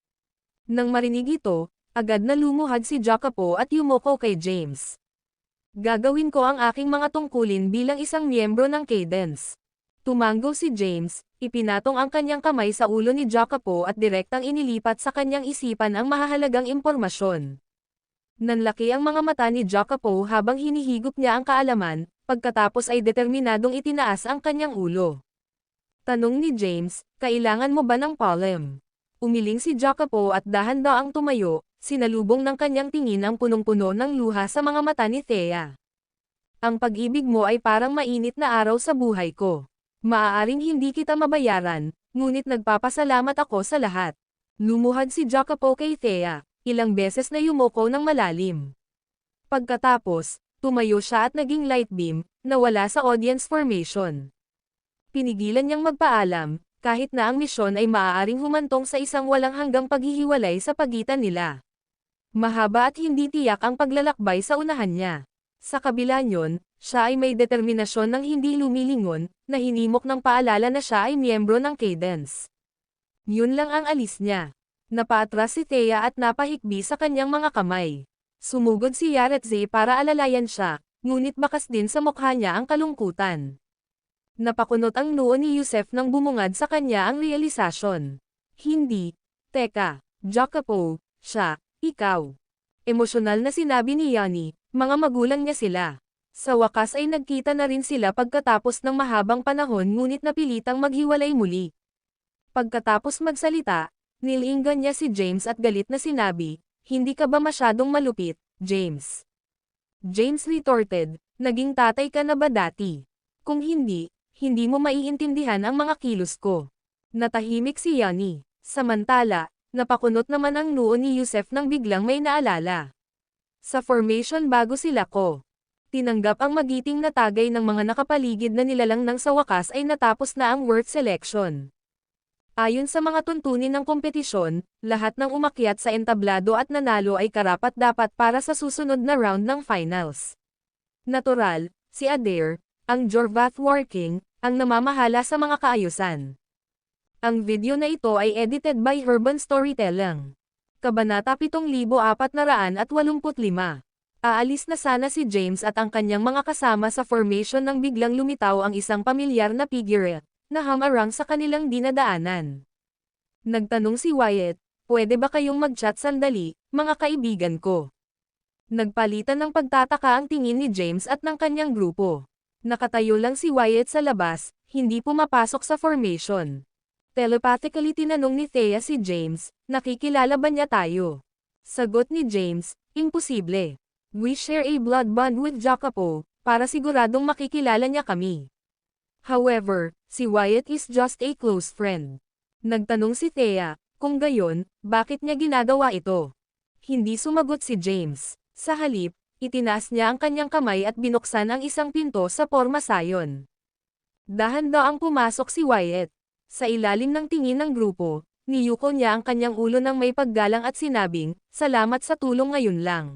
Nang marinig ito, agad na lumuhad si Jacopo at yumuko kay James. Gagawin ko ang aking mga tungkulin bilang isang miyembro ng Cadence. Tumango si James, ipinatong ang kanyang kamay sa ulo ni Jacopo at direktang inilipat sa kanyang isipan ang mahahalagang impormasyon. Nanlaki ang mga mata ni Jacopo habang hinihigop niya ang kaalaman, pagkatapos ay determinadong itinaas ang kanyang ulo. Tanong ni James, kailangan mo ba ng palem? Umiling si Jacopo at dahan-daang tumayo, sinalubong ng kanyang tingin ang punong-puno ng luha sa mga mata ni Thea. Ang pag-ibig mo ay parang mainit na araw sa buhay ko. Maaaring hindi kita mabayaran, ngunit nagpapasalamat ako sa lahat. Lumuhad si Jacopo kay Thea, ilang beses na yumuko ng malalim. Pagkatapos, tumayo siya at naging light beam, nawala sa audience formation. Pinigilan niyang magpaalam, kahit na ang misyon ay maaaring humantong sa isang walang hanggang paghihiwalay sa pagitan nila. Mahaba at hindi tiyak ang paglalakbay sa unahan niya. Sa kabila niyon, siya ay may determinasyon ng hindi lumilingon, na hinimok ng paalala na siya ay miyembro ng Cadence. Yun lang ang alis niya. Napaatras si Thea at napahikbi sa kanyang mga kamay. Sumugod si Yaretzi para alalayan siya, ngunit bakas din sa mukha niya ang kalungkutan. Napakunot ang noo ni Yusef nang bumungad sa kanya ang realisasyon. Hindi. Teka, Jacopo, siya, ikaw. Emosyonal na sinabi ni Yani, mga magulang niya sila. Sa wakas ay nagkita na rin sila pagkatapos ng mahabang panahon ngunit napilitang maghiwalay muli. Pagkatapos magsalita, nilinggan niya si James at galit na sinabi, hindi ka ba masyadong malupit, James? James retorted, naging tatay ka na ba dati? Kung hindi, hindi mo maiintindihan ang mga kilos ko. Natahimik si Yani. Samantala, napakunot naman ang noo ni Yusef nang biglang may naalala. Sa formation bago sila ko. Tinanggap ang magiting na tagay ng mga nakapaligid na nilalang nang sa wakas ay natapos na ang worth selection. Ayon sa mga tuntunin ng kompetisyon, lahat ng umakyat sa entablado at nanalo ay karapat-dapat para sa susunod na round ng finals. Natural, si Adair, ang Jorvath Working, ang namamahala sa mga kaayusan. Ang video na ito ay edited by Urban Storytelling. Kabanata 7485. Aalis na sana si James at ang kanyang mga kasama sa formation nang biglang lumitaw ang isang pamilyar na figurette, na hamarang sa kanilang dinadaanan. Nagtanong si Wyatt, pwede ba kayong mag-chat sandali, mga kaibigan ko? Nagpalitan ng pagtataka ang tingin ni James at ng kanyang grupo. Nakatayo lang si Wyatt sa labas, hindi pumapasok sa formation. Telepathically tinanong ni Thea si James, nakikilala ba niya tayo? Sagot ni James, imposible. We share a blood bond with Jacopo, para siguradong makikilala niya kami. However, si Wyatt is just a close friend. Nagtanong si Thea, kung gayon, bakit niya ginagawa ito? Hindi sumagot si James. Sa halip, itinaas niya ang kanyang kamay at binuksan ang isang pinto sa porma sayon. Dahan-daang pumasok si Wyatt. Sa ilalim ng tingin ng grupo, niyuko niya ang kanyang ulo ng may paggalang at sinabing, salamat sa tulong ngayon lang.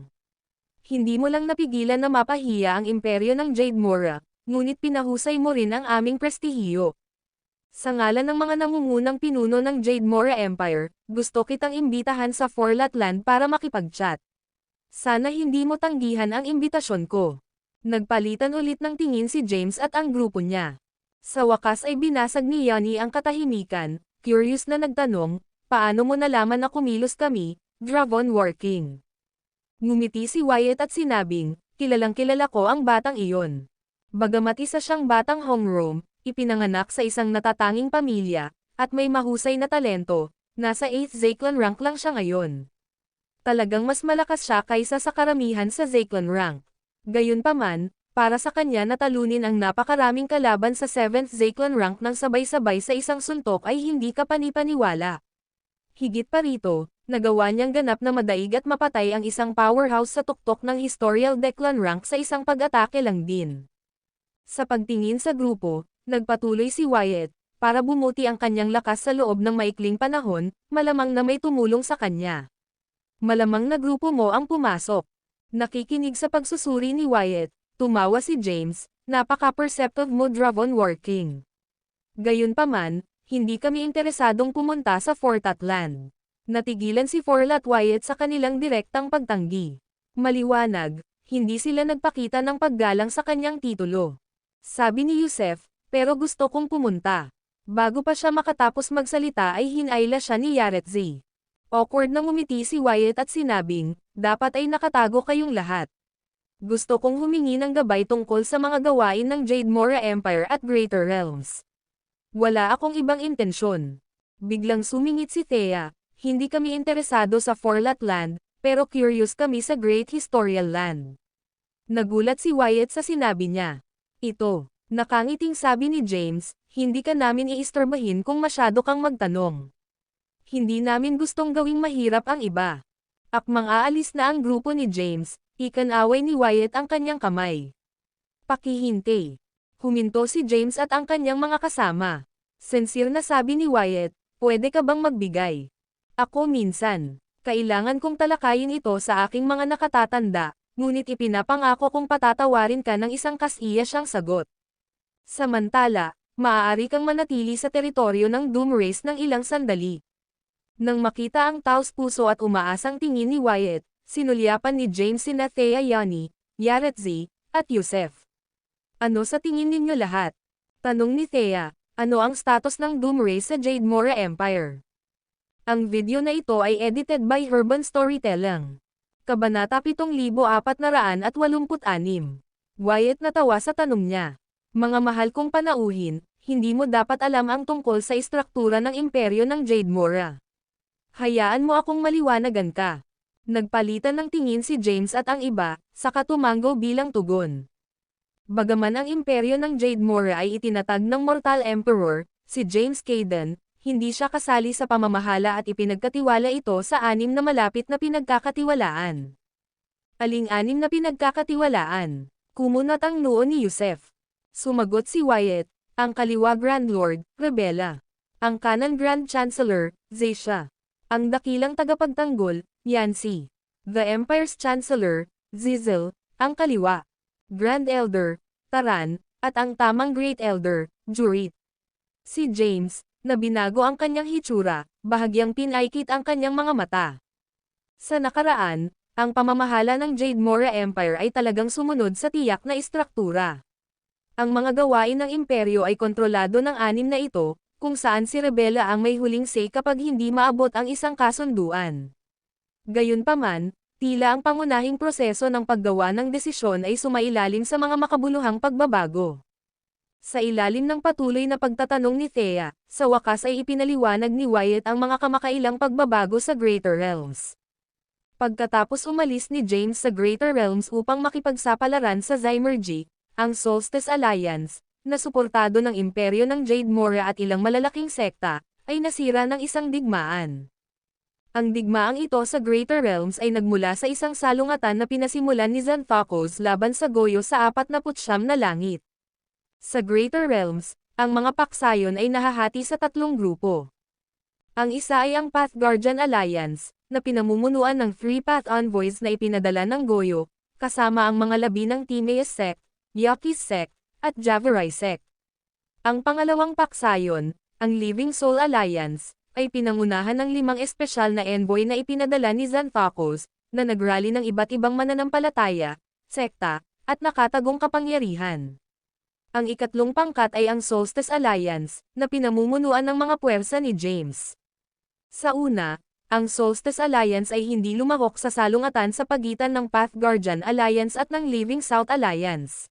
Hindi mo lang napigilan na mapahiya ang imperyo ng Jade Mora, ngunit pinahusay mo rin ang aming prestihiyo. Sa ngalan ng mga nangungunang pinuno ng Jade Mora Empire, gusto kitang imbitahan sa Forlatland para makipag-chat. Sana hindi mo tanggihan ang imbitasyon ko. Nagpalitan ulit ng tingin si James at ang grupo niya. Sa wakas ay binasag ni Yanni ang katahimikan, curious na nagtanong, paano mo nalaman na kumilos kami, Dravon Working? Ngumiti si Wyatt at sinabing, kilalang kilala ko ang batang iyon. Bagamat isa siyang batang homeroom, ipinanganak sa isang natatanging pamilya, at may mahusay na talento, nasa 8th Zaclan rank lang siya ngayon. Talagang mas malakas siya kaysa sa karamihan sa Zaclan rank. Gayunpaman, para sa kanya natalunin ang napakaraming kalaban sa 7th Zaclan rank ng sabay-sabay sa isang suntok ay hindi kapanipaniwala. Higit pa rito, nagawa niyang ganap na madaig at mapatay ang isang powerhouse sa tuktok ng historical Declan rank sa isang pag-atake lang din. Sa pagtingin sa grupo, nagpatuloy si Wyatt, para bumuti ang kanyang lakas sa loob ng maikling panahon, malamang na may tumulong sa kanya. Malamang na grupo mo ang pumasok. Nakikinig sa pagsusuri ni Wyatt, tumawa si James, napaka-perceptive mo Dravon Working. Gayunpaman, hindi kami interesadong pumunta sa Fortatland. Natigilan si Forlat Wyatt sa kanilang direktang pagtanggi. Maliwanag, hindi sila nagpakita ng paggalang sa kanyang titulo. Sabi ni Yusef, pero gusto kong pumunta. Bago pa siya makatapos magsalita ay hinayla siya ni Yaretzi. Awkward na ngumiti si Wyatt at sinabing, dapat ay nakatago kayong lahat. Gusto kong humingi ng gabay tungkol sa mga gawain ng Jade Mora Empire at Greater Realms. Wala akong ibang intensyon. Biglang sumingit si Thea, hindi kami interesado sa Forlatland, pero curious kami sa Great Historical Land. Nagulat si Wyatt sa sinabi niya. Ito, nakangiting sabi ni James, hindi ka namin iistorbahin kung masyado kang magtanong. Hindi namin gustong gawing mahirap ang iba. Akmang aalis na ang grupo ni James, ikanaway ni Wyatt ang kanyang kamay. Pakihintay. Huminto si James at ang kanyang mga kasama. Sincere na sabi ni Wyatt, pwede ka bang magbigay? Ako minsan. Kailangan kong talakayin ito sa aking mga nakatatanda, ngunit ipinapangako kong patatawarin ka ng isang kasiya siyang sagot. Samantala, maaari kang manatili sa teritoryo ng Doom Race ng ilang sandali. Nang makita ang taos puso at umaasang tingin ni Wyatt, sinulyapan ni James sina Thea Yanni, Yaretzi, at Yusef. Ano sa tingin ninyo lahat? Tanong ni Thea, ano ang status ng Doom Race sa Jade Mora Empire? Ang video na ito ay edited by Herban Storytelling. Kabanata 7486. Wyatt natawa sa tanong niya. Mga mahal kong panauhin, hindi mo dapat alam ang tungkol sa istruktura ng imperyo ng Jade Mora. Hayaan mo akong maliwanagan ka. Nagpalitan ng tingin si James at ang iba, saka tumango bilang tugon. Bagaman ang imperyo ng Jade Mora ay itinatag ng Mortal Emperor, si James Cayden, hindi siya kasali sa pamamahala at ipinagkatiwala ito sa 6 na malapit na pinagkakatiwalaan. Aling 6 na pinagkakatiwalaan? Kumunat ang noo ni Yusef. Sumagot si Wyatt, ang kaliwa Grand Lord, Rebella. Ang kanan Grand Chancellor, Zaisha. Ang dakilang tagapagtanggol, Yancy. The Empire's Chancellor, Zizel, ang kaliwa. Grand Elder, Taran, at ang tamang Great Elder, Jurit. Si James, na binago ang kanyang hitsura, bahagyang pinaikit ang kanyang mga mata. Sa nakaraan, ang pamamahala ng Jade Mora Empire ay talagang sumunod sa tiyak na istruktura. Ang mga gawain ng imperyo ay kontrolado ng 6 na ito, kung saan si Rebella ang may huling say kapag hindi maabot ang isang kasunduan. Gayunpaman, tila ang pangunahing proseso ng paggawa ng desisyon ay sumailalim sa mga makabuluhang pagbabago. Sa ilalim ng patuloy na pagtatanong ni Thea, sa wakas ay ipinaliwanag ni Wyatt ang mga kamakailang pagbabago sa Greater Realms. Pagkatapos umalis ni James sa Greater Realms upang makipagsapalaran sa Zymergy, ang Solstice Alliance, na suportado ng imperyo ng Jade Mora at ilang malalaking sekta, ay nasira ng isang digmaan. Ang digmaang ito sa Greater Realms ay nagmula sa isang salungatan na pinasimulan ni Xanthocos laban sa Goyo sa 49 na langit. Sa Greater Realms, ang mga paksayon ay nahahati sa 3 grupo. Ang isa ay ang Path Guardian Alliance, na pinamumunuan ng 3 Path Envoys na ipinadala ng Goyo, kasama ang mga labi ng Timaeus Sect, Yakis Sect, at Javerai Sect. Ang pangalawang paksayon, ang Living Soul Alliance, ay pinangunahan ng 5 espesyal na envoy na ipinadala ni Xanthocos, na nagrally ng iba't ibang mananampalataya, sekta, at nakatagong kapangyarihan. Ang ikatlong pangkat ay ang Solstice Alliance, na pinamumunuan ng mga puwersa ni James. Sa una, ang Solstice Alliance ay hindi lumahok sa salungatan sa pagitan ng Path Guardian Alliance at ng Living South Alliance.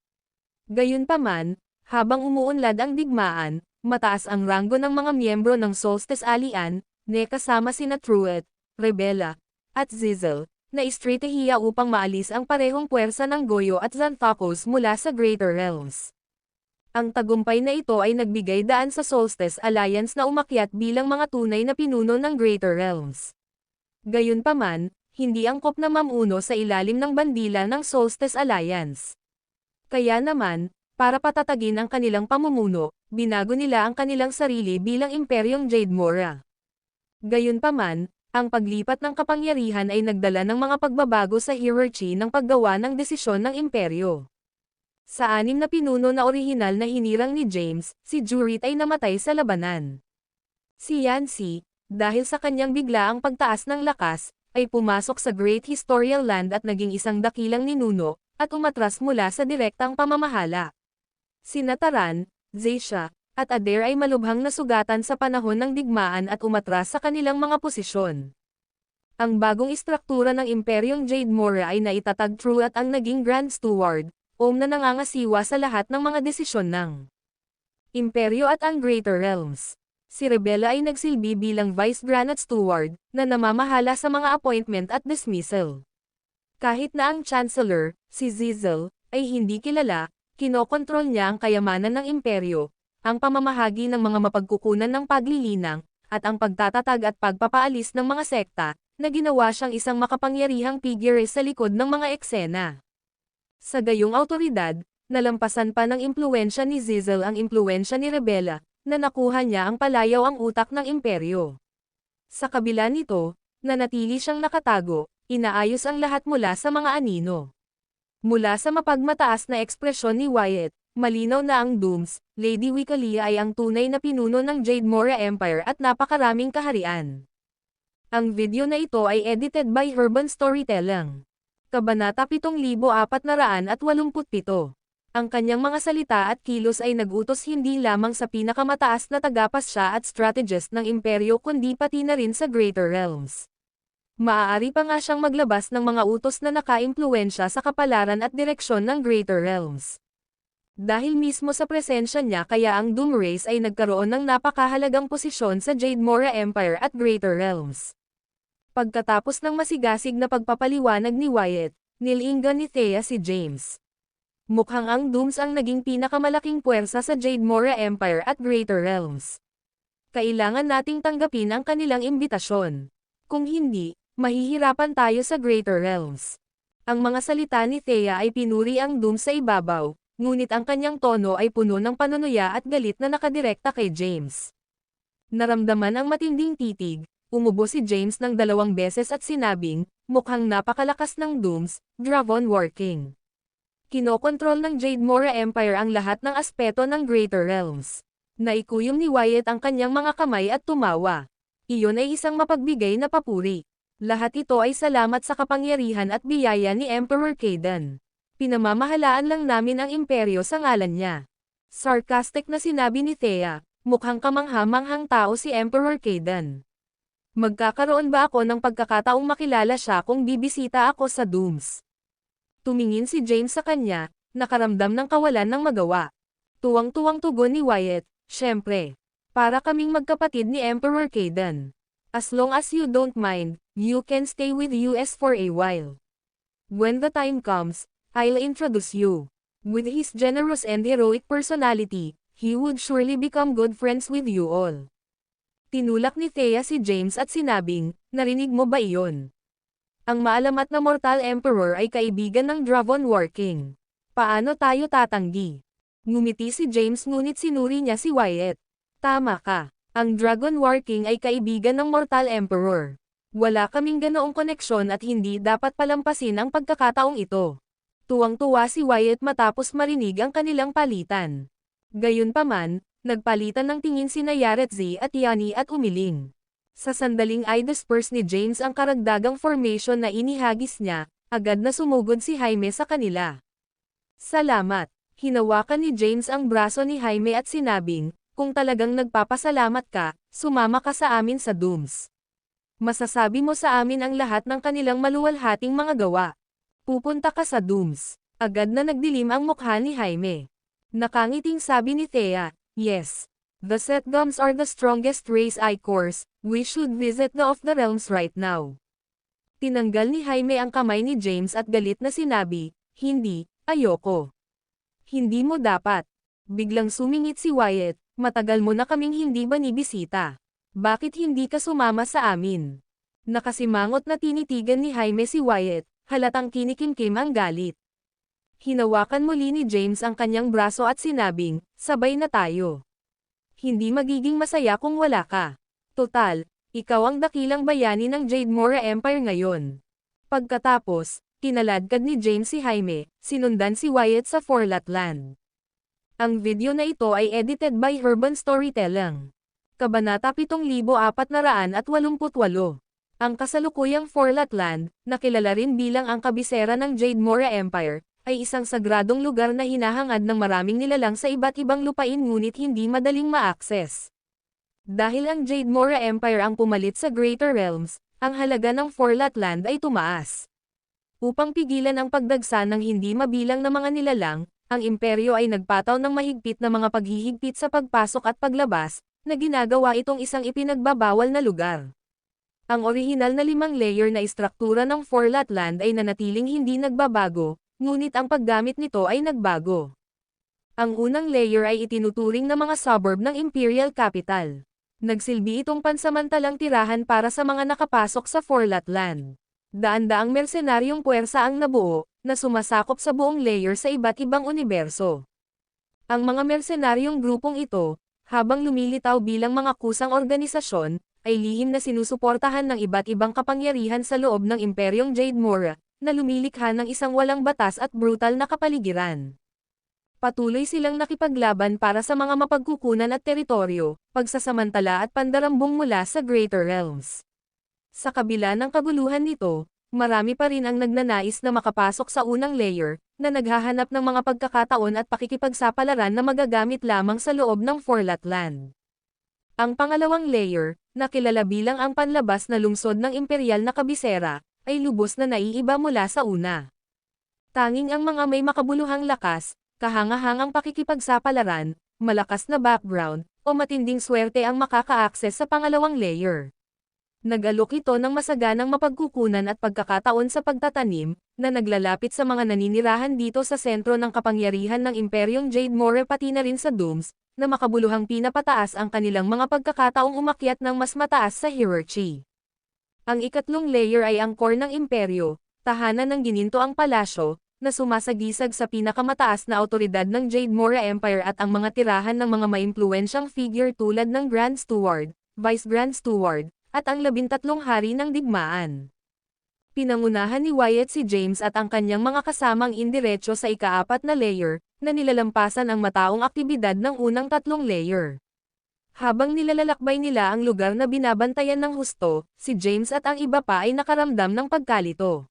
Gayunpaman, habang umuunlad ang digmaan, mataas ang ranggo ng mga miyembro ng Solstice Alliance, kasama sina Truett, Rebella, at Zizel, na estratehiya upang maalis ang parehong puwersa ng Goyo at Xanthocos mula sa Greater Realms. Ang tagumpay na ito ay nagbigay daan sa Solstice Alliance na umakyat bilang mga tunay na pinuno ng Greater Realms. Gayunpaman, hindi angkop na mamuno sa ilalim ng bandila ng Solstice Alliance. Kaya naman, para patatagin ang kanilang pamumuno, binago nila ang kanilang sarili bilang Imperyong Jade Mora. Gayunpaman, ang paglipat ng kapangyarihan ay nagdala ng mga pagbabago sa hierarchy ng paggawa ng desisyon ng imperyo. Sa 6 na pinuno na orihinal na hinirang ni James, si Jurit ay namatay sa labanan. Si Yancy, dahil sa kanyang biglaang pagtaas ng lakas, ay pumasok sa Great Historial Land at naging isang dakilang ninuno, at umatras mula sa direktang pamamahala. Sina Taran, Zaisha, at Adair ay malubhang nasugatan sa panahon ng digmaan at umatras sa kanilang mga posisyon. Ang bagong istruktura ng Imperyong Jade Mora ay naitatag True at ang naging Grand Steward, na nangangasiwa sa lahat ng mga desisyon ng Imperyo at ang Greater Realms. Si Rebella ay nagsilbi bilang Vice Grand Steward, na namamahala sa mga appointment at dismissal. Kahit na ang Chancellor, si Zizel, ay hindi kilala, kinokontrol niya ang kayamanan ng imperyo, ang pamamahagi ng mga mapagkukunan ng paglilinang, at ang pagtatatag at pagpapaalis ng mga sekta, na ginawa siyang isang makapangyarihang figure sa likod ng mga eksena. Sa gayong awtoridad, nalampasan pa ng impluwensya ni Zizel ang impluwensya ni Rebella, na nakuha niya ang palayaw ang utak ng imperyo. Sa kabila nito, nanatili siyang nakatago, inaayos ang lahat mula sa mga anino. Mula sa mapagmataas na ekspresyon ni Wyatt, malinaw na ang Dooms, Lady Wiccalia ay ang tunay na pinuno ng Jade Mora Empire at napakaraming kaharian. Ang video na ito ay edited by Urban Storytelling. Kabanata 7487. Ang kanyang mga salita at kilos ay nag-utos hindi lamang sa pinakamataas na tagapasya at strategist ng imperyo kundi pati na rin sa Greater Realms. Maaari pa nga siyang maglabas ng mga utos na nakaimpluwensya sa kapalaran at direksyon ng Greater Realms. Dahil mismo sa presensya niya kaya ang Doom Race ay nagkaroon ng napakahalagang posisyon sa Jade Mora Empire at Greater Realms. Pagkatapos ng masigasig na pagpapaliwanag ni Wyatt, nilinggan ni Thea si James. Mukhang ang Dooms ang naging pinakamalaking puwersa sa Jade Mora Empire at Greater Realms. Kailangan nating tanggapin ang kanilang imbitasyon. Kung hindi, mahihirapan tayo sa Greater Realms. Ang mga salita ni Thea ay pinuri ang Dooms sa ibabaw, ngunit ang kanyang tono ay puno ng panunuya at galit na nakadirekta kay James. Naramdaman ang matinding titig. Umubo si James ng 2 beses at sinabing, mukhang napakalakas ng Dooms, Dravon working. Kinokontrol ng Jade Mora Empire ang lahat ng aspeto ng Greater Realms. Naikuyom ni Wyatt ang kanyang mga kamay at tumawa. Iyon ay isang mapagbigay na papuri. Lahat ito ay salamat sa kapangyarihan at biyaya ni Emperor Kaidan. Pinamamahalaan lang namin ang imperyo sa ngalan niya. Sarcastic na sinabi ni Thea, mukhang kamangha-manghang tao si Emperor Kaidan. Magkakaroon ba ako ng pagkakataong makilala siya kung bibisita ako sa Dooms? Tumingin si James sa kanya, nakaramdam ng kawalan ng magawa. Tuwang-tuwang tugon ni Wyatt, syempre. Para kaming magkapatid ni Emperor Kaidan. As long as you don't mind, you can stay with US for a while. When the time comes, I'll introduce you. With his generous and heroic personality, he would surely become good friends with you all. Tinulak ni Thea si James at sinabing, narinig mo ba iyon? Ang maalamat na Mortal Emperor ay kaibigan ng Dragon War King. Paano tayo tatanggi? Ngumiti si James ngunit sinuri niya si Wyatt. Tama ka. Ang Dragon War King ay kaibigan ng Mortal Emperor. Wala kaming ganoong koneksyon at hindi dapat palampasin ang pagkakataong ito. Tuwang-tuwa si Wyatt matapos marinig ang kanilang palitan. Gayunpaman, nagpalitan ng tingin sina Yaretzi at Yani at umiling. Sa sandaling ay disperse ni James ang karagdagang formation na inihagis niya, agad na sumugod si Jaime sa kanila. Salamat. Hinawakan ni James ang braso ni Jaime at sinabing, kung talagang nagpapasalamat ka, sumama ka sa amin sa Dooms. Masasabi mo sa amin ang lahat ng kanilang maluwalhating mga gawa. Pupunta ka sa Dooms. Agad na nagdilim ang mukha ni Jaime. Nakangiting sabi ni Thea, yes. The Setgums are the strongest race Icors, we should visit the of the realms right now. Tinanggal ni Jaime ang kamay ni James at galit na sinabi, hindi, ayoko. Hindi mo dapat. Biglang sumingit si Wyatt, matagal mo na kaming hindi banibisita. Bakit hindi ka sumama sa amin? Nakasimangot na tinitigan ni Jaime si Wyatt, halatang kinikimkim ang galit. Hinawakan muli ni James ang kanyang braso at sinabing, sabay na tayo. Hindi magiging masaya kung wala ka. Total, ikaw ang dakilang bayani ng Jade Mora Empire ngayon. Pagkatapos, tinaladkad ni James si Jaime, sinundan si Wyatt sa Forlatland. Ang video na ito ay edited by Urban Storytelling. Kabanata 7488. Ang kasalukuyang Forlatland, na kilala rin bilang ang kabisera ng Jade Mora Empire, ay isang sagradong lugar na hinahangad ng maraming nilalang sa iba't ibang lupain ngunit hindi madaling ma-access. Dahil ang Jade Mora Empire ang pumalit sa Greater Realms, ang halaga ng Forlatland ay tumaas. Upang pigilan ang pagdagsa ng hindi mabilang na mga nilalang, ang imperyo ay nagpataw ng mahigpit na mga paghihigpit sa pagpasok at paglabas, na ginagawa itong isang ipinagbabawal na lugar. Ang orihinal na 5-layer na istruktura ng Forlatland ay nanatiling hindi nagbabago, ngunit ang paggamit nito ay nagbago. Ang unang layer ay itinuturing na mga suburb ng Imperial Capital. Nagsilbi itong pansamantalang tirahan para sa mga nakapasok sa Forlatland. Daan-daang mersenaryong puwersa ang nabuo, na sumasakop sa buong layer sa iba't ibang universo. Ang mga mersenaryong grupong ito, habang lumilitaw bilang mga kusang organisasyon, ay lihim na sinusuportahan ng iba't ibang kapangyarihan sa loob ng Imperyong Jade Mora, na lumilikha ng isang walang batas at brutal na kapaligiran. Patuloy silang nakipaglaban para sa mga mapagkukunan at teritoryo, pagsasamantala at pandarambong mula sa Greater Realms. Sa kabila ng kaguluhan nito, marami pa rin ang nagnanais na makapasok sa unang layer, na naghahanap ng mga pagkakataon at pakikipagsapalaran na magagamit lamang sa loob ng Forlatland. Ang pangalawang layer, na kilala bilang ang panlabas na lungsod ng imperial na kabisera, ay lubos na naiiba mula sa una. Tanging ang mga may makabuluhang lakas, kahangahangang pakikipagsapalaran, malakas na background, o matinding swerte ang makaka-access sa pangalawang layer. Nag-alok ito ng masaganang mapagkukunan at pagkakataon sa pagtatanim, na naglalapit sa mga naninirahan dito sa sentro ng kapangyarihan ng Imperyong Jade Mora pati na rin sa Dooms, na makabuluhang pinapataas ang kanilang mga pagkakataong umakyat ng mas mataas sa hierarchy. Ang ikatlong layer ay ang core ng imperyo, tahanan ng ginintoang palasyo, na sumasagisag sa pinakamataas na awtoridad ng Jade Mora Empire at ang mga tirahan ng mga maimpluwensyang figure tulad ng Grand Steward, Vice Grand Steward, at ang 13 hari ng digmaan. Pinangunahan ni Wyatt si James at ang kanyang mga kasamang indiretso sa ika-4 na layer, na nilalampasan ang mataong aktibidad ng unang 3 layer. Habang nilalalakbay nila ang lugar na binabantayan ng husto, si James at ang iba pa ay nakaramdam ng pagkalito.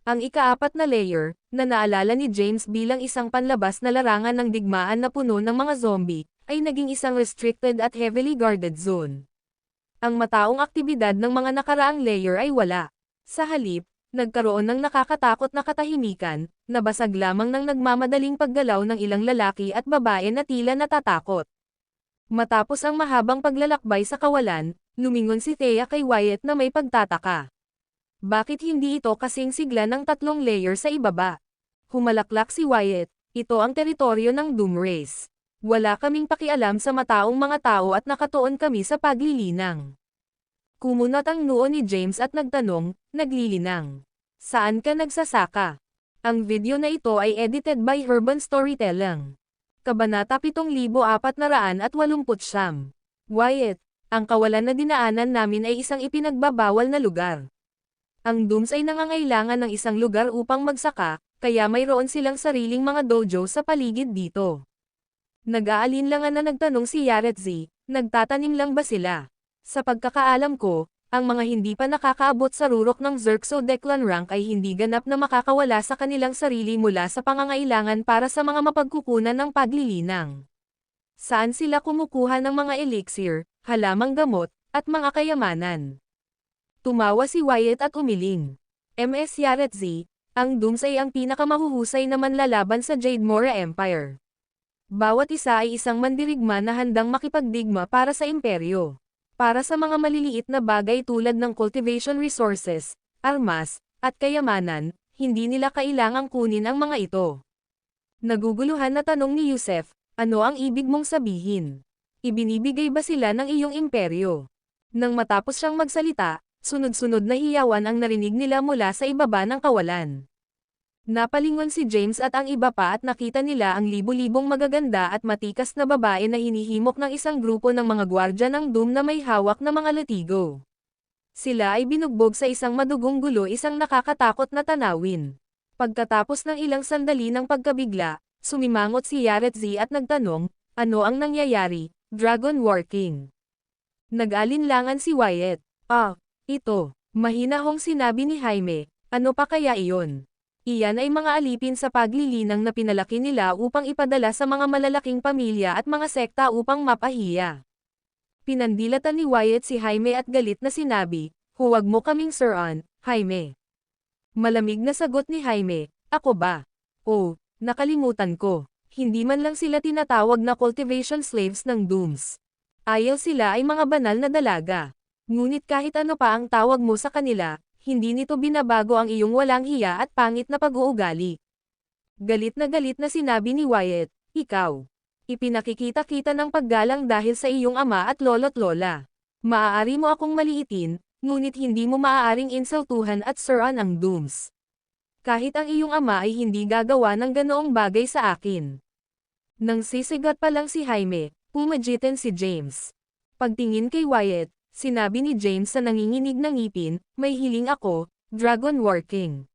Ang ika-4 na layer, na naalala ni James bilang isang panlabas na larangan ng digmaan na puno ng mga zombie, ay naging isang restricted at heavily guarded zone. Ang mataong aktibidad ng mga nakaraang layer ay wala. Sa halip, nagkaroon ng nakakatakot na katahimikan, nabasag lamang ng nagmamadaling paggalaw ng ilang lalaki at babae na tila natatakot. Matapos ang mahabang paglalakbay sa kawalan, lumingon si Thea kay Wyatt na may pagtataka. Bakit hindi ito kasing sigla ng 3 layer sa ibaba? Humalaklak si Wyatt, ito ang teritoryo ng Doom Race. Wala kaming pakialam sa mataong mga tao at nakatuon kami sa paglilinang. Kumunot ang noo ni James at nagtanong, naglilinang. Saan ka nagsasaka? Ang video na ito ay edited by Urban Storytelling. Kabanata 7489. Wyatt, ang kawalan na dinaanan namin ay isang ipinagbabawal na lugar. Ang Dooms ay nangangailangan ng isang lugar upang magsaka, kaya mayroon silang sariling mga dojo sa paligid dito. Nag-aalinlangan na nagtanong si Yaretzi, nagtatanim lang ba sila? Sa pagkakaalam ko, ang mga hindi pa nakakaabot sa rurok ng Xerxo Declan rank ay hindi ganap na makakawala sa kanilang sarili mula sa pangangailangan para sa mga mapagkukunan ng paglilinang. Saan sila kumukuha ng mga elixir, halamang gamot, at mga kayamanan? Tumawa si Wyatt at umiling. Ms. Yaretzi, ang Dooms ay ang pinakamahuhusay na manlalaban sa Jademora Empire. Bawat isa ay isang mandirigma na handang makipagdigma para sa imperyo. Para sa mga maliliit na bagay tulad ng cultivation resources, armas, at kayamanan, hindi nila kailangang kunin ang mga ito. Naguguluhan na tanong ni Yusef, ano ang ibig mong sabihin? Ibinibigay ba sila ng iyong imperyo? Nang matapos siyang magsalita, sunod-sunod na hiyawan ang narinig nila mula sa ibaba ng kawalan. Napalingon si James at ang iba pa at nakita nila ang libu-libong magaganda at matikas na babae na hinihimok ng isang grupo ng mga gwardya ng Doom na may hawak na mga latigo. Sila ay binugbog sa isang madugong gulo, isang nakakatakot na tanawin. Pagkatapos ng ilang sandali ng pagkabigla, sumimangot si Yaretzi at nagtanong, ano ang nangyayari, Dragon War King? Nag-alinlangan si Wyatt. Ito, mahinahong sinabi ni Jaime, ano pa kaya iyon? Iyan ay mga alipin sa paglilinang na pinalaki nila upang ipadala sa mga malalaking pamilya at mga sekta upang mapahiya. Pinandilatan ni Wyatt si Jaime at galit na sinabi, huwag mo kaming siran, Jaime. Malamig na sagot ni Jaime, ako ba? Oh, nakalimutan ko. Hindi man lang sila tinatawag na cultivation slaves ng Dooms. Ayaw sila ay mga banal na dalaga. Ngunit kahit ano pa ang tawag mo sa kanila, hindi nito binabago ang iyong walang hiya at pangit na pag-uugali. Galit na sinabi ni Wyatt, ikaw. Ipinakikita-kita ng paggalang dahil sa iyong ama at lolo't lola. Maaari mo akong maliitin, ngunit hindi mo maaaring insultuhan at siran ang Dooms. Kahit ang iyong ama ay hindi gagawa ng ganoong bagay sa akin. Nang sisigat pa lang si Jaime, pumagitan si James. Pagtingin kay Wyatt, sinabi ni James sa nanginginig ng ngipin, may hiling ako, Dragon War King.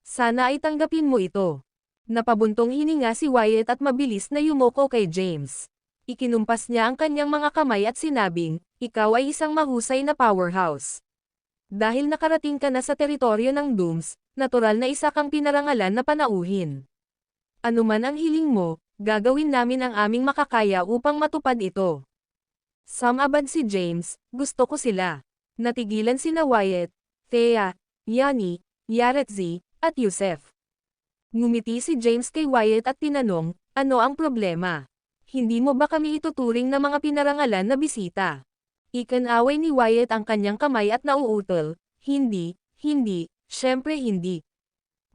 Sana ay tanggapin mo ito. Napabuntong hininga si Wyatt at mabilis na yumoko kay James. Ikinumpas niya ang kanyang mga kamay at sinabing, ikaw ay isang mahusay na powerhouse. Dahil nakarating ka na sa teritoryo ng Dooms, natural na isa kang pinarangalan na panauhin. Ano man ang hiling mo, gagawin namin ang aming makakaya upang matupad ito. Sumabad si James, gusto ko sila. Natigilan sina Wyatt, Thea, Yani, Yaretzi, at Yusef. Ngumiti si James kay Wyatt at tinanong, ano ang problema? Hindi mo ba kami ituturing na mga pinarangalan na bisita? Ikanaway ni Wyatt ang kanyang kamay at nauutol, hindi, syempre hindi.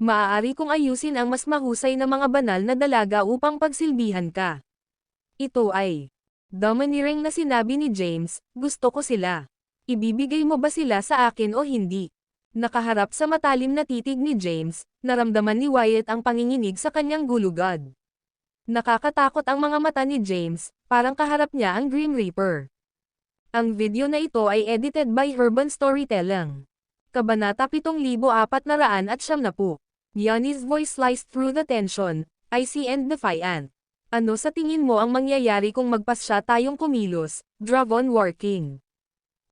Maaari kong ayusin ang mas mahusay na mga banal na dalaga upang pagsilbihan ka. Ito ay domineering na sinabi ni James, gusto ko sila. Ibibigay mo ba sila sa akin o hindi? Nakaharap sa matalim na titig ni James, naramdaman ni Wyatt ang panginginig sa kanyang gulugad. Nakakatakot ang mga mata ni James, parang kaharap niya ang Grim Reaper. Ang video na ito ay edited by Urban Storytelling. Kabanata 7490. Yanni's voice sliced through the tension, icy and defiant. Ano sa tingin mo ang mangyayari kung magpasya tayong kumilos, Dragon War King?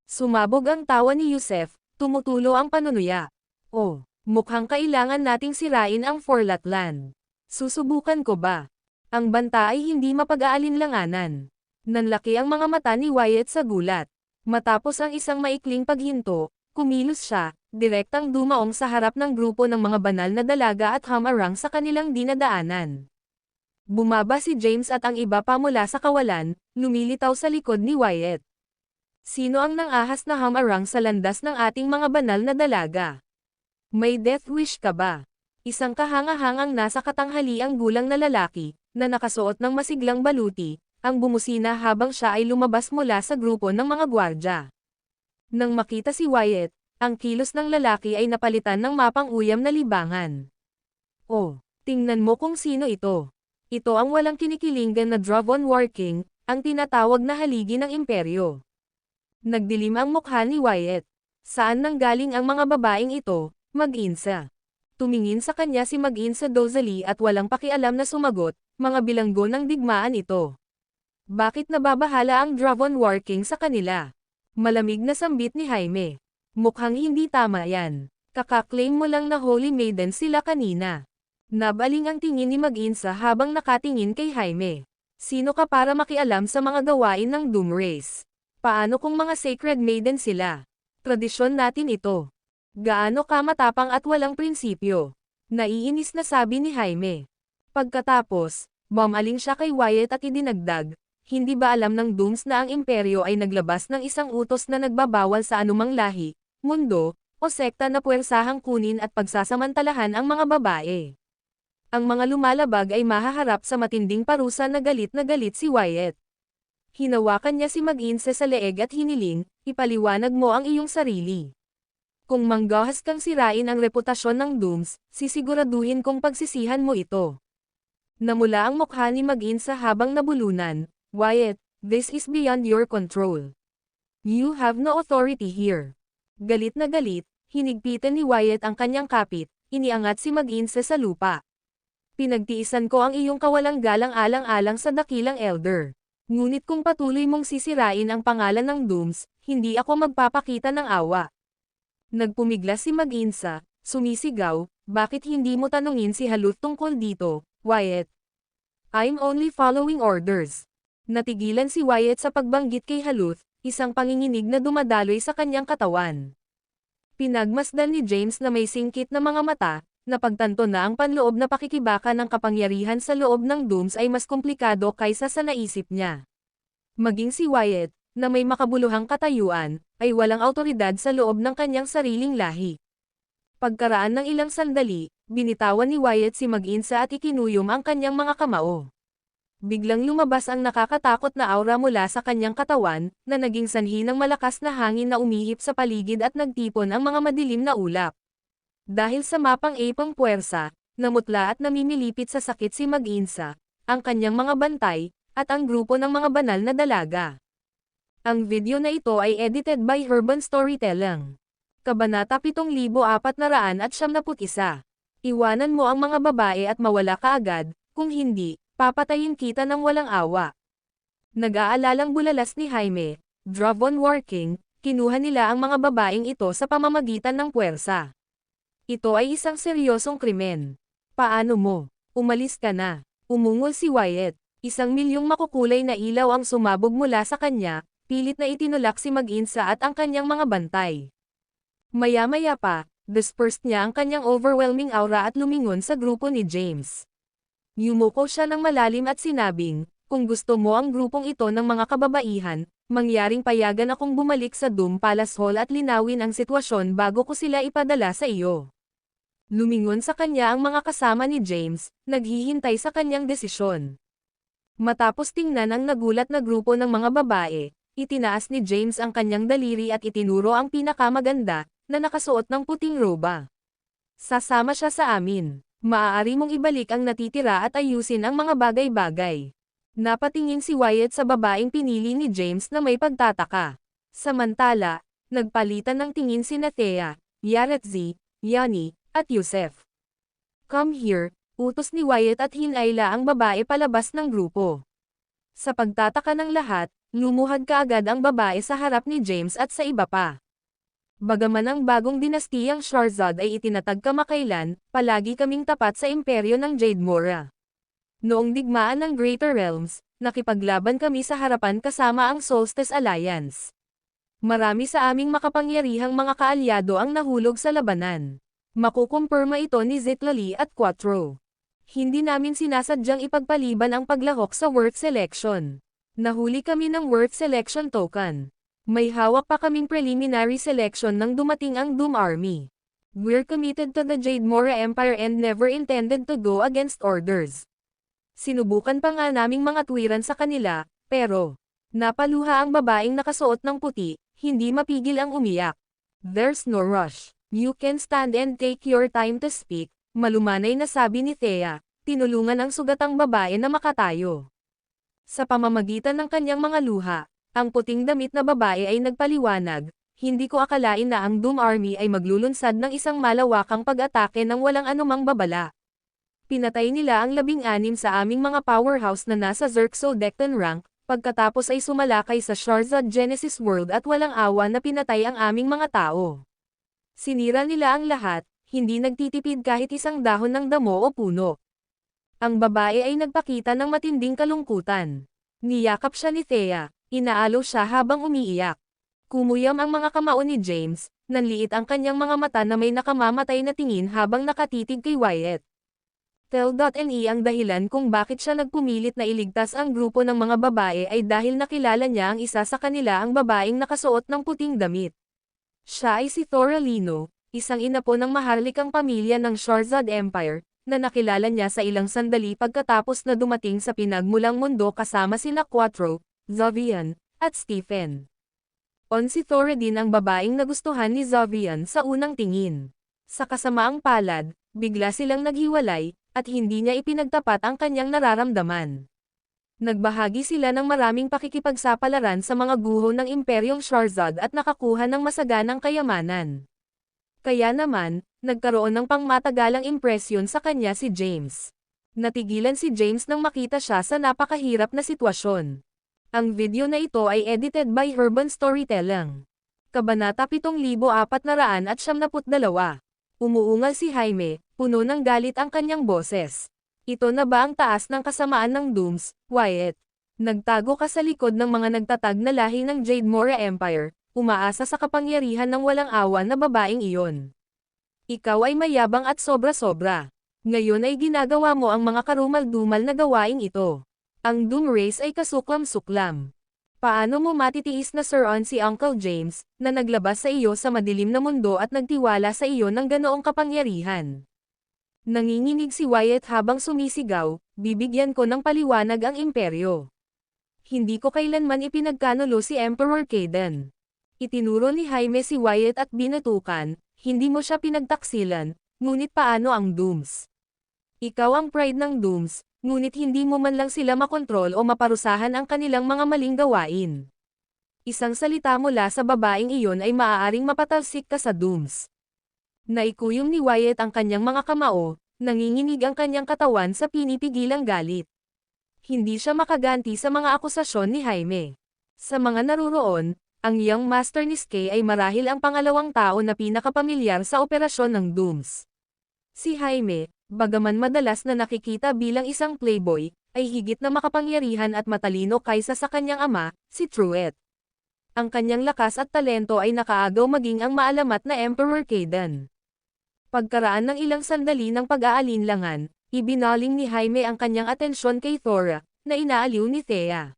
Sumabog ang tawa ni Yusef, tumutulo ang panunuya. Oh, mukhang kailangan nating sirain ang Forlatland. Susubukan ko ba? Ang banta ay hindi mapag-aalinlanganan. Nanlaki ang mga mata ni Wyatt sa gulat. Matapos ang isang maikling paghinto, kumilos siya, direktang dumaong sa harap ng grupo ng mga banal na dalaga at hamarang sa kanilang dinadaanan. Bumaba si James at ang iba pa mula sa kawalan, lumilitaw sa likod ni Wyatt. Sino ang nang-ahas na hamarang sa landas ng ating mga banal na dalaga? May death wish ka ba? Isang kahanga-hangang nasa katanghaliang gulang na lalaki, na nakasuot ng masiglang baluti, ang bumusina habang siya ay lumabas mula sa grupo ng mga gwardya. Nang makita si Wyatt, ang kilos ng lalaki ay napalitan ng mapang-uyam na libangan. Oh, tingnan mo kung sino ito. Ito ang walang kinikilingan na Dragon War King, ang tinatawag na haligi ng imperyo. Nagdilim ang mukha ni Wyatt. Saan nanggaling ang mga babaeng ito, Mag-insa? Tumingin sa kanya si Mag-insa Dozali at walang pakialam na sumagot, mga bilanggo ng digmaan ito. Bakit nababahala ang Dragon War King sa kanila? Malamig na sambit ni Jaime. Mukhang hindi tama yan. Kakaklaim mo lang na Holy Maiden sila kanina. Nabaling ang tingin ni Mag-insa habang nakatingin kay Jaime. Sino ka para makialam sa mga gawain ng Doom Race? Paano kung mga Sacred Maiden sila? Tradisyon natin ito. Gaano ka matapang at walang prinsipyo? Naiinis na sabi ni Jaime. Pagkatapos, bumaling siya kay Wyatt at idinagdag, hindi ba alam ng Dooms na ang imperyo ay naglabas ng isang utos na nagbabawal sa anumang lahi, mundo, o sekta na puwersahang kunin at pagsasamantalahan ang mga babae? Ang mga lumalabag ay mahaharap sa matinding parusa na galit si Wyatt. Hinawakan niya si Mag-insa sa leeg at hiniling, ipaliwanag mo ang iyong sarili. Kung manggahas kang sirain ang reputasyon ng Dooms, sisiguraduhin kong pagsisihan mo ito. Namula ang mukha ni Mag-insa habang nabulunan, Wyatt, this is beyond your control. You have no authority here. Galit na galit, hinigpitan ni Wyatt ang kanyang kapit, iniangat si Mag-insa sa lupa. Pinagtiisan ko ang iyong kawalang galang alang-alang sa dakilang elder. Ngunit kung patuloy mong sisirain ang pangalan ng Dooms, hindi ako magpapakita ng awa. Nagpumiglas si Mag-insa, sumisigaw, bakit hindi mo tanungin si Haluth tungkol dito, Wyatt? I'm only following orders. Natigilan si Wyatt sa pagbanggit kay Haluth, isang panginginig na dumadaloy sa kanyang katawan. Pinagmasdan ni James na may singkit na mga mata, napagtanto na ang panloob na pakikibaka ng kapangyarihan sa loob ng Dooms ay mas komplikado kaysa sa naisip niya. Maging si Wyatt, na may makabuluhang katayuan, ay walang awtoridad sa loob ng kanyang sariling lahi. Pagkaraan ng ilang sandali, binitawan ni Wyatt si Mag-insa at ikinuyom ang kanyang mga kamao. Biglang lumabas ang nakakatakot na aura mula sa kanyang katawan, na naging sanhi ng malakas na hangin na umihip sa paligid at nagtipon ang mga madilim na ulap. Dahil sa mapang-ipang puwersa, namutla at namimilipit sa sakit si Mag-insa, ang kanyang mga bantay, at ang grupo ng mga banal na dalaga. Ang video na ito ay edited by Urban Storytelling. Kabanata 7471. Iwanan mo ang mga babae at mawala ka agad, kung hindi, papatayin kita ng walang awa. Nag-aalalang bulalas ni Jaime, Dragon War King, kinuha nila ang mga babaeng ito sa pamamagitan ng puwersa. Ito ay isang seryosong krimen. Paano mo? Umalis ka na. Umungol si Wyatt. 1,000,000 makukulay na ilaw ang sumabog mula sa kanya, pilit na itinulak si Mag-insa at ang kanyang mga bantay. Maya-maya pa, dispersed niya ang kanyang overwhelming aura at lumingon sa grupo ni James. Yumuko siya ng malalim at sinabing, kung gusto mo ang grupong ito ng mga kababaihan, mangyaring payagan akong bumalik sa Doom Palace Hall at linawin ang sitwasyon bago ko sila ipadala sa iyo. Lumingon sa kanya ang mga kasama ni James, naghihintay sa kanyang desisyon. Matapos tingnan ang nagulat na grupo ng mga babae, itinaas ni James ang kanyang daliri at itinuro ang pinakamaganda, na nakasuot ng puting roba. Sasama siya sa amin. Maaari mong ibalik ang natitira at ayusin ang mga bagay-bagay. Napatingin si Wyatt sa babaeng pinili ni James na may pagtataka. Samantala, nagpalitan ng tingin sina Thea, Yaretzi, Yani, at Yusef. Come here, utos ni Wyatt at hinayla ang babae palabas ng grupo. Sa pagtataka ng lahat, lumuhad kaagad ang babae sa harap ni James at sa iba pa. Bagaman ang bagong dinastiyang Sharzad ay itinatag kamakailan, palagi kaming tapat sa imperyo ng Jade Mora. Noong digmaan ng Greater Realms, nakipaglaban kami sa harapan kasama ang Solstice Alliance. Marami sa aming makapangyarihang mga kaalyado ang nahulog sa labanan. Makukumpirma ito ni Zitlali at Quattro. Hindi namin sinasadyang ipagpaliban ang paglahok sa Worth Selection. Nahuli kami ng Worth Selection Token. May hawak pa kaming preliminary selection nang dumating ang Doom Army. We're committed to the Jade Mora Empire and never intended to go against orders. Sinubukan pa nga naming mga tuwiran sa kanila, pero napaluha ang babaeng nakasuot ng puti, hindi mapigil ang umiyak. There's no rush. You can stand and take your time to speak, malumanay na sabi ni Thea, tinulungan ang sugatang babae na makatayo. Sa pamamagitan ng kanyang mga luha, ang puting damit na babae ay nagpaliwanag, hindi ko akalain na ang Doom Army ay maglulunsad ng isang malawakang pag-atake ng walang anumang babala. Pinatay nila ang 16 sa aming mga powerhouse na nasa Xerxodecton rank, pagkatapos ay sumalakay sa Sharzad Genesis World at walang awa na pinatay ang aming mga tao. Sinira nila ang lahat, hindi nagtitipid kahit isang dahon ng damo o puno. Ang babae ay nagpakita ng matinding kalungkutan. Niyakap siya ni Thea, inaalo siya habang umiiyak. Kumuyam ang mga kamao ni James, nanliit ang kanyang mga mata na may nakamamatay na tingin habang nakatitig kay Wyatt. Tel.ne ang dahilan kung bakit siya nagpumilit na iligtas ang grupo ng mga babae ay dahil nakilala niya ang isa sa kanila ang babaeng nakasuot ng puting damit. Siya ay si Thora Lino, isang inapo ng maharlikang pamilya ng Sharzad Empire, na nakilala niya sa ilang sandali pagkatapos na dumating sa pinagmulang mundo kasama sina Quattro, Zovian, at Stephen. Si Thora din ang babaeng nagustuhan ni Zovian sa unang tingin. Sa kasamaang palad, bigla silang naghiwalay, at hindi niya ipinagtapat ang kanyang nararamdaman. Nagbahagi sila ng maraming pakikipagsapalaran sa mga guho ng Imperyong Sharzad at nakakuha ng masaganang kayamanan. Kaya naman, nagkaroon ng pangmatagalang impresyon sa kanya si James. Natigilan si James nang makita siya sa napakahirap na sitwasyon. Ang video na ito ay edited by Urban Storytelling. Kabanata 7472. Umuungal si Jaime, puno ng galit ang kanyang boses. Ito na ba ang taas ng kasamaan ng Dooms, Wyatt? Nagtago ka sa likod ng mga nagtatag na lahi ng Jade Mora Empire, umaasa sa kapangyarihan ng walang awa na babaeng iyon. Ikaw ay mayabang at sobra-sobra. Ngayon ay ginagawa mo ang mga karumal-dumal na gawaing ito. Ang Doom Race ay kasuklam-suklam. Paano mo matitiis na Sir si Uncle James, na naglabas sa iyo sa madilim na mundo at nagtiwala sa iyo ng ganoong kapangyarihan? Nanginginig si Wyatt habang sumisigaw, bibigyan ko ng paliwanag ang imperyo. Hindi ko kailanman ipinagkanulo si Emperor Caden. Itinuro ni Jaime si Wyatt at binatukan, hindi mo siya pinagtaksilan, ngunit paano ang Dooms? Ikaw ang pride ng Dooms, ngunit hindi mo man lang sila makontrol o maparusahan ang kanilang mga maling gawain. Isang salita mula sa babaeng iyon ay maaaring mapatalsik ka sa Dooms. Naikuyom ni Wyatt ang kanyang mga kamao, nanginginig ang kanyang katawan sa pinipigilang galit. Hindi siya makaganti sa mga akusasyon ni Jaime. Sa mga naruroon, ang Young Master ni Skye ay marahil ang pangalawang tao na pinakapamilyar sa operasyon ng Dooms. Si Jaime, bagaman madalas na nakikita bilang isang playboy, ay higit na makapangyarihan at matalino kaysa sa kanyang ama, si Truett. Ang kanyang lakas at talento ay nakaagaw maging ang maalamat na Emperor Caden. Pagkaraan ng ilang sandali ng pag-aalinlangan, ibinaling ni Jaime ang kanyang atensyon kay Thora, na inaaliw ni Thea.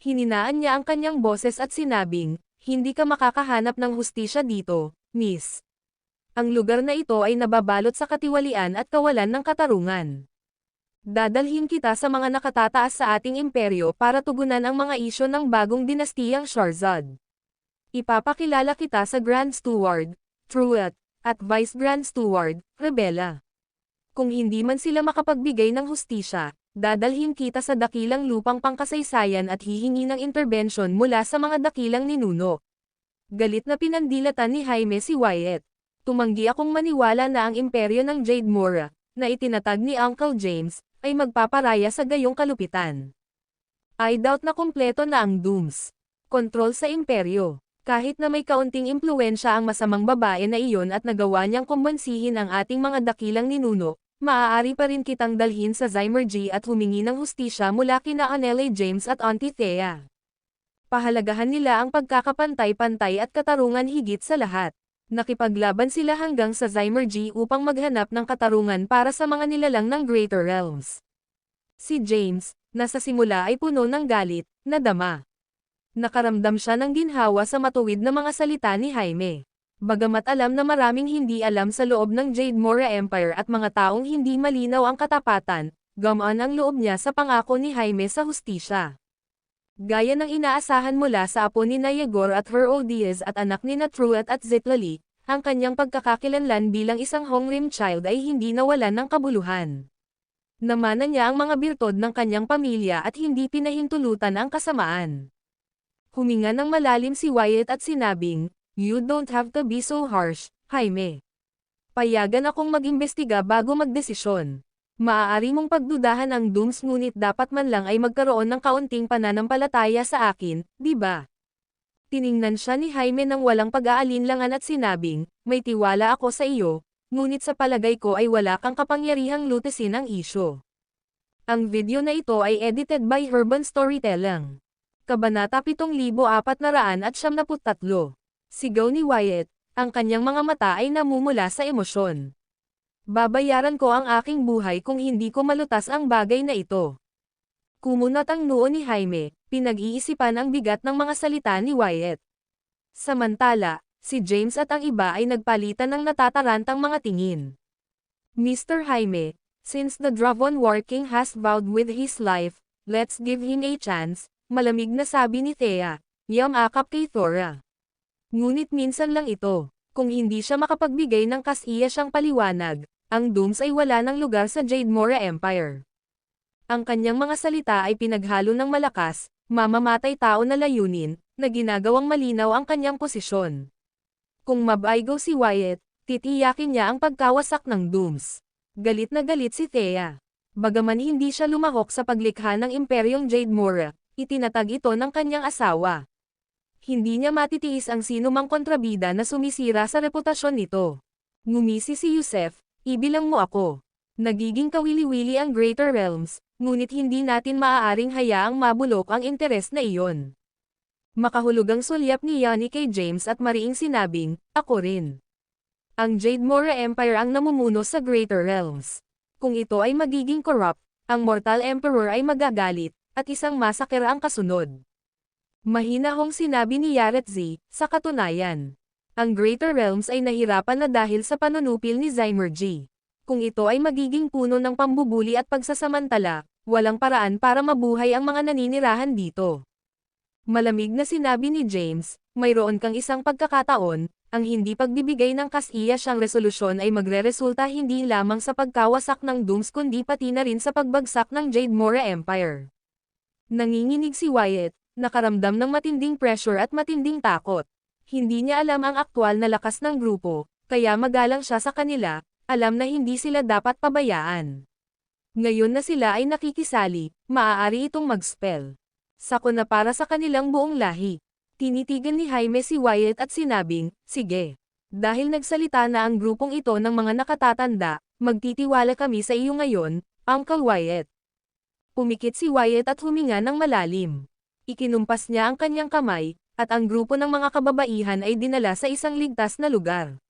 Hininaan niya ang kanyang boses at sinabing, hindi ka makakahanap ng hustisya dito, Miss. Ang lugar na ito ay nababalot sa katiwalian at kawalan ng katarungan. Dadalhin kita sa mga nakatataas sa ating imperyo para tugunan ang mga isyo ng bagong dinastiyang Sharzad. Ipapakilala kita sa Grand Steward, Truett, at Vice Grand Steward, Rebella. Kung hindi man sila makapagbigay ng hustisya, dadalhin kita sa dakilang lupang pangkasaysayan at hihingi ng interbensyon mula sa mga dakilang ninuno. Galit na pinandilatan ni Jaime si Wyatt. Tumanggi akong maniwala na ang imperyo ng Jade Mora, na itinatag ni Uncle James, ay magpaparaya sa gayong kalupitan. I doubt na kumpleto na ang Dooms. Kontrol sa imperyo. Kahit na may kaunting impluwensya ang masamang babae na iyon at nagawa niyang kumbansihin ang ating mga dakilang ninuno, maaari pa rin kitang dalhin sa Zymergy at humingi ng hustisya mula kina Anele James at Auntie Thea. Pahalagahan nila ang pagkakapantay-pantay at katarungan higit sa lahat. Nakipaglaban sila hanggang sa Zymergy upang maghanap ng katarungan para sa mga nilalang ng Greater Realms. Si James, na sa simula ay puno ng galit, nadama. Nakaramdam siya ng ginhawa sa matuwid na mga salita ni Jaime. Bagamat alam na maraming hindi alam sa loob ng Jade Mora Empire at mga taong hindi malinaw ang katapatan, gumaan ang loob niya sa pangako ni Jaime sa hustisya. Gaya ng inaasahan mula sa apo ni Yegor at Herodias at anak ni Truett at Zitlali, ang kanyang pagkakakilanlan bilang isang Hongrim child ay hindi nawalan ng kabuluhan. Namana niya ang mga birtod ng kanyang pamilya at hindi pinahintulutan ang kasamaan. Huminga ng malalim si Wyatt at sinabing, "You don't have to be so harsh, Jaime. Payagan akong mag-imbestiga bago magdesisyon. Maaari mong pagdudahan ang Dooms ngunit dapat man lang ay magkaroon ng kaunting pananampalataya sa akin, di ba?" Tiningnan siya ni Jaime ng walang pag-aalinlangan at sinabing, "May tiwala ako sa iyo, ngunit sa palagay ko ay wala kang kapangyarihang lutesin ang isyo." Ang video na ito ay edited by Urban Storytelling. Kabanata 7473. Sigaw ni Wyatt, ang kanyang mga mata ay namumula sa emosyon. "Babayaran ko ang aking buhay kung hindi ko malutas ang bagay na ito." Kumunot ang noo ni Jaime, pinag-iisipan ang bigat ng mga salita ni Wyatt. Samantala, si James at ang iba ay nagpalitan ng natatarantang mga tingin. "Mr. Jaime, since the Dragon War King has vowed with his life, let's give him a chance," malamig na sabi ni Thea, yamakap kay Thora. Ngunit minsan lang ito. Kung hindi siya makapagbigay ng kasiya siyang paliwanag, ang Dooms ay wala ng lugar sa Jade Mora Empire. Ang kanyang mga salita ay pinaghalo ng malakas, mamamatay tao na layunin, na ginagawang malinaw ang kanyang posisyon. Kung mabaigaw si Wyatt, titiyakin niya ang pagkawasak ng Dooms. Galit na galit si Thea. Bagaman hindi siya lumahok sa paglikha ng Imperyong Jade Mora, itinatag ito ng kanyang asawa. Hindi niya matitiis ang sinumang kontrabida na sumisira sa reputasyon nito. Ngumisi si Yusef, "Ibilang mo ako. Nagiging kawili-wili ang Greater Realms, ngunit hindi natin maaaring hayaang mabulok ang interes na iyon." Makahulugang sulyap ni Yanni kay James at mariing sinabing, "Ako rin." Ang Jade Mora Empire ang namumuno sa Greater Realms. Kung ito ay magiging corrupt, ang Mortal Emperor ay magagalit, at isang massacre ang kasunod. Mahinahong sinabi ni Yaretzi, sa katunayan. Ang Greater Realms ay nahirapan na dahil sa panunupil ni Zymergy. Kung ito ay magiging puno ng pambubuli at pagsasamantala, walang paraan para mabuhay ang mga naninirahan dito. Malamig na sinabi ni James, "Mayroon kang isang pagkakataon, ang hindi pagbibigay ng kasiya siyang resolusyon ay magreresulta hindi lamang sa pagkawasak ng Dooms kundi pati na rin sa pagbagsak ng Jade Mora Empire." Nanginginig si Wyatt, nakaramdam ng matinding pressure at matinding takot. Hindi niya alam ang aktwal na lakas ng grupo, kaya magalang siya sa kanila, alam na hindi sila dapat pabayaan. Ngayon na sila ay nakikisali, maaari itong mag-spell. Sako na para sa kanilang buong lahi. Tinitigan ni Jaime si Wyatt at sinabing, "Sige. Dahil nagsalita na ang grupong ito ng mga nakatatanda, magtitiwala kami sa iyo ngayon, Uncle Wyatt." Pumikit si Wyatt at huminga ng malalim. Ikinumpas niya ang kanyang kamay, at ang grupo ng mga kababaihan ay dinala sa isang ligtas na lugar.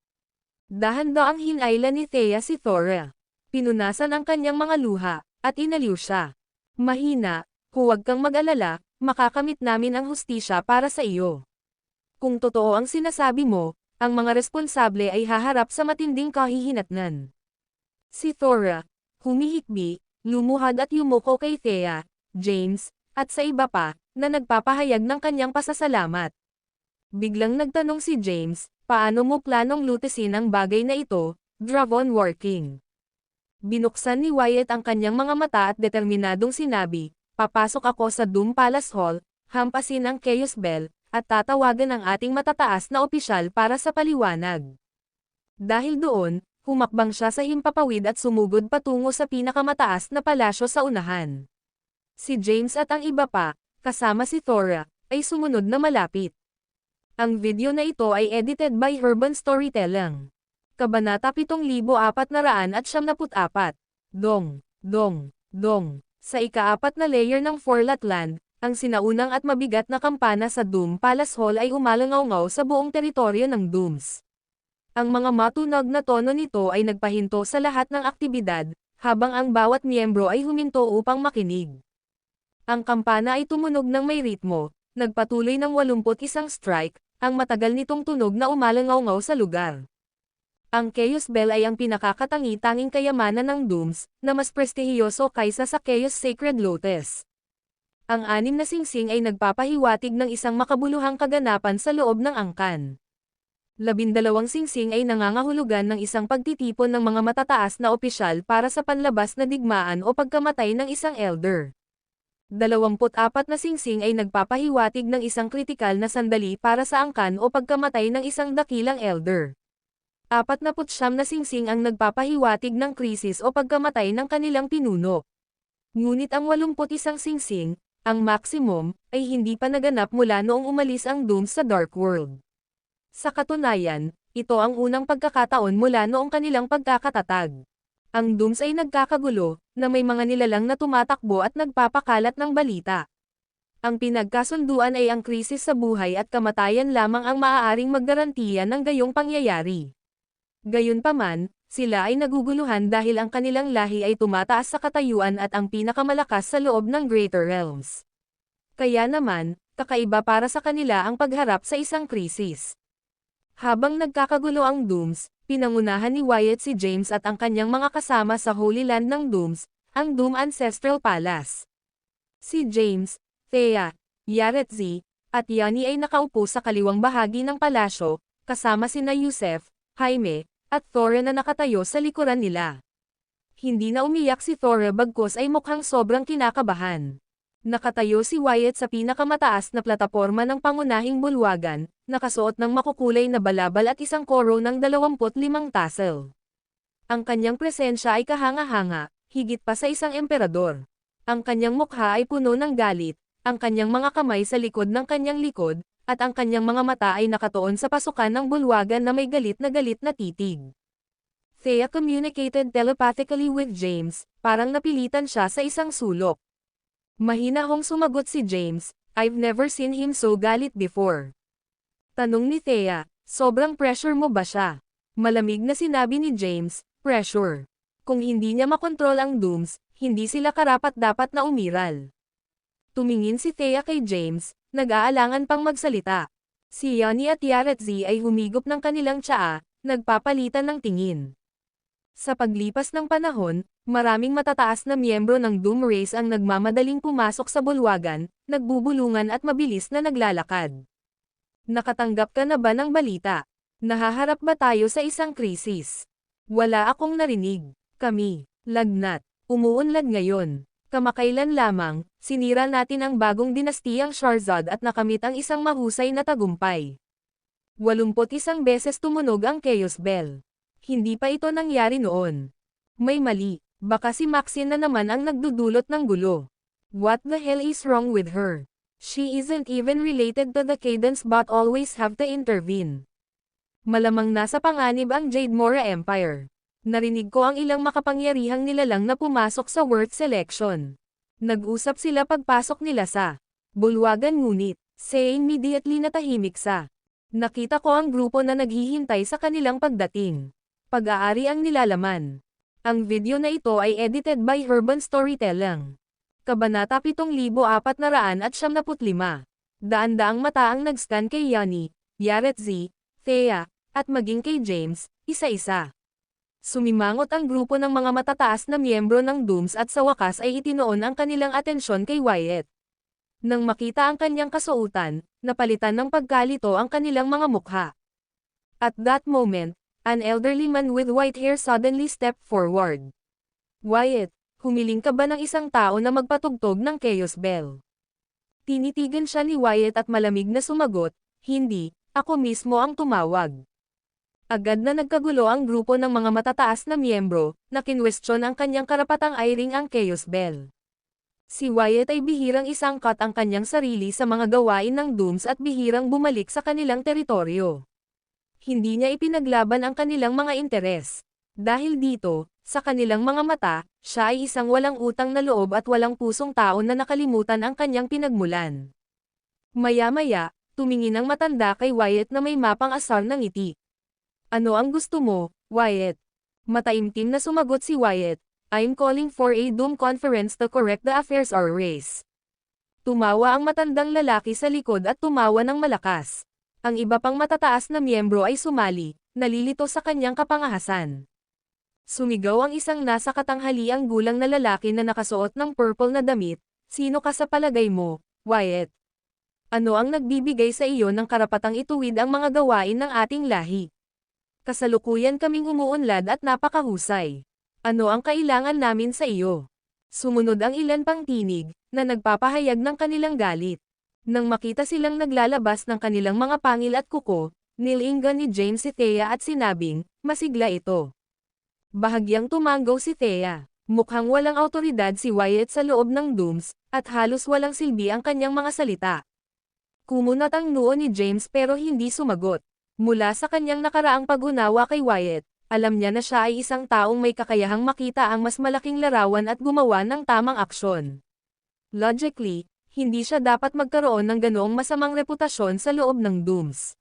Dahan-daang hinayla ni Thea si Thora. Pinunasan ang kanyang mga luha, at inaliw siya. "Mahina, huwag kang mag-alala, makakamit namin ang hustisya para sa iyo. Kung totoo ang sinasabi mo, ang mga responsable ay haharap sa matinding kahihinatnan." Si Thora, humihikbi, lumuhad at yumuko kay Thea, James, at sa iba pa, na nagpapahayag ng kanyang pasasalamat. Biglang nagtanong si James, "Paano mo planong lutesin ang bagay na ito, Dragon War King?" Binuksan ni Wyatt ang kanyang mga mata at determinadong sinabi, "Papasok ako sa Doom Palace Hall, hampasin ang Chaos Bell, at tatawagan ang ating matataas na opisyal para sa paliwanag." Dahil doon, humakbang siya sa himpapawid at sumugod patungo sa pinakamataas na palasyo sa unahan. Si James at ang iba pa, kasama si Thora, ay sumunod na malapit. Ang video na ito ay edited by Urban Storytelling. Kabanata 7474. Dong, dong, dong. Sa ika-4 na layer ng Forlatland, Ang sinaunang at mabigat na kampana sa Doom Palace Hall ay umalangaw-ngaw sa buong teritoryo ng Dooms. Ang mga matunog na tono nito ay nagpahinto sa lahat ng aktibidad, habang ang bawat miyembro ay huminto upang makinig. Ang kampana ay tumunog ng may ritmo, nagpatuloy ng 81 strike, ang matagal nitong tunog na umalangaw-ngaw sa lugar. Ang Chaos Bell ay ang pinakakatangi-tanging kayamanan ng Dooms, na mas prestihiyoso kaysa sa Chaos Sacred Lotus. Ang 6 na singsing ay nagpapahiwatig ng isang makabuluhang kaganapan sa loob ng angkan. 12 singsing ay nangangahulugan ng isang pagtitipon ng mga matataas na opisyal para sa panlabas na digmaan o pagkamatay ng isang elder. 24 na singsing ay nagpapahiwatig ng isang kritikal na sandali para sa angkan o pagkamatay ng isang dakilang elder. 49 na singsing ang nagpapahiwatig ng krisis o pagkamatay ng kanilang pinuno. Ngunit ang 81 singsing, ang maximum, ay hindi pa naganap mula noong umalis ang Dooms sa Dark World. Sa katunayan, ito ang unang pagkakataon mula noong kanilang pagkakatatag. Ang Dooms ay nagkakagulo, na may mga nilalang na tumatakbo at nagpapakalat ng balita. Ang pinagkasunduan ay ang krisis sa buhay at kamatayan lamang ang maaaring maggarantiya ng gayong pangyayari. Gayunpaman, sila ay naguguluhan dahil ang kanilang lahi ay tumataas sa katayuan at ang pinakamalakas sa loob ng Greater Realms. Kaya naman, kakaiba para sa kanila ang pagharap sa isang krisis. Habang nagkakagulo ang Dooms, pinangunahan ni Wyatt si James at ang kanyang mga kasama sa Holy Land ng Dooms, ang Doom Ancestral Palace. Si James, Thea, Yaretzi, at Yanni ay nakaupo sa kaliwang bahagi ng palasyo, kasama sina Yusef, Jaime, at Thora na nakatayo sa likuran nila. Hindi na umiyak si Thora bagkus ay mukhang sobrang kinakabahan. Nakatayo si Wyatt sa pinakamataas na plataporma ng pangunahing bulwagan, nakasuot ng makukulay na balabal at isang koro ng 25 tassel. Ang kanyang presensya ay kahanga-hanga, higit pa sa isang emperador. Ang kanyang mukha ay puno ng galit, ang kanyang mga kamay sa likod ng kanyang likod, at ang kanyang mga mata ay nakatuon sa pasukan ng bulwagan na may galit na titig. Thea communicated telepathically with James, parang napilitan siya sa isang sulok. Mahinahong sumagot si James, "I've never seen him so galit before." Tanong ni Thea, "Sobrang pressure mo ba siya?" Malamig na sinabi ni James, "Pressure. Kung hindi niya makontrol ang Dooms, hindi sila karapat-dapat na umiral." Tumingin si Thea kay James, nag-aalangan pang magsalita. Si Yanni at Yaretzi ay humigop ng kanilang tsaa, nagpapalitan ng tingin. Sa paglipas ng panahon, maraming matataas na miyembro ng Doom Race ang nagmamadaling pumasok sa bulwagan, nagbubulungan at mabilis na naglalakad. Nakatanggap ka na ba ng balita? Nahaharap ba tayo sa isang krisis? Wala akong narinig. Kami, lagnat, umuunlad ngayon. Kamakailan lamang, sinira natin ang bagong dinastiyang Shahrazad at nakamit ang isang mahusay na tagumpay. 81 beses tumunog ang Chaos Bell. Hindi pa ito nangyari noon. May mali, baka si Maxine na naman ang nagdudulot ng gulo. What the hell is wrong with her? She isn't even related to the Cadence but always have to intervene. Malamang nasa panganib ang Jade Mora Empire. Narinig ko ang ilang makapangyarihang nilalang na pumasok sa Worth Selection. Nag-usap sila pagpasok nila sa bulwagan ngunit, immediately natahimik sa. Nakita ko ang grupo na naghihintay sa kanilang pagdating. Pag-aari ang nilalaman. Ang video na ito ay edited by Urban Storytelling. Kabanata 7475. Daan-daang mata ang nag-scan kay Yanni, Yaretzi, Thea, at maging kay James, isa-isa. Sumimangot ang grupo ng mga matataas na miyembro ng Dooms at sa wakas ay itinoon ang kanilang atensyon kay Wyatt. Nang makita ang kanyang kasuotan, napalitan ng pagkalito ang kanilang mga mukha. At that moment, an elderly man with white hair suddenly stepped forward. "Wyatt, humiling ka ba ng isang tao na magpatugtog ng Chaos Bell?" Tinitigan siya ni Wyatt at malamig na sumagot, "Hindi, ako mismo ang tumawag." Agad na nagkagulo ang grupo ng mga matataas na miyembro, na kinwestiyon ang kanyang karapatang airing ang Chaos Bell. Si Wyatt ay bihirang isangkat ang kanyang sarili sa mga gawain ng Dooms at bihirang bumalik sa kanilang teritoryo. Hindi niya ipinaglaban ang kanilang mga interes. Dahil dito, Sa kanilang mga mata, siya ay isang walang utang na loob at walang pusong tao na nakalimutan ang kanyang pinagmulan. Maya-maya, tumingin ang matanda kay Wyatt na may mapang asar ng ngiti. Ano ang gusto mo, Wyatt? Mataimtim na sumagot si Wyatt, I'm calling for a Doom conference to correct the affairs our race. Tumawa ang matandang lalaki sa likod at tumawa ng malakas. Ang iba pang matataas na miyembro ay sumali, nalilito sa kanyang kapangahasan. Sumigaw ang isang nasa katanghaliang gulang na lalaki na nakasuot ng purple na damit, sino ka sa palagay mo, Wyatt? Ano ang nagbibigay sa iyo ng karapatang ituwid ang mga gawain ng ating lahi? Kasalukuyan kaming umuunlad at napakahusay. Ano ang kailangan namin sa iyo? Sumunod ang ilan pang tinig, na nagpapahayag ng kanilang galit. Nang makita silang naglalabas ng kanilang mga pangil at kuko, nilingan ni James si Thea at sinabing, masigla ito. Bahagyang tumanggaw si Thea. Mukhang walang awtoridad si Wyatt sa loob ng Dooms, at halos walang silbi ang kanyang mga salita. Kumunat ang noo ni James pero hindi sumagot. Mula sa kanyang nakaraang pag-unawa kay Wyatt, alam niya na siya ay isang taong may kakayahang makita ang mas malaking larawan at gumawa ng tamang aksyon. Logically, hindi siya dapat magkaroon ng ganoong masamang reputasyon sa loob ng Dooms.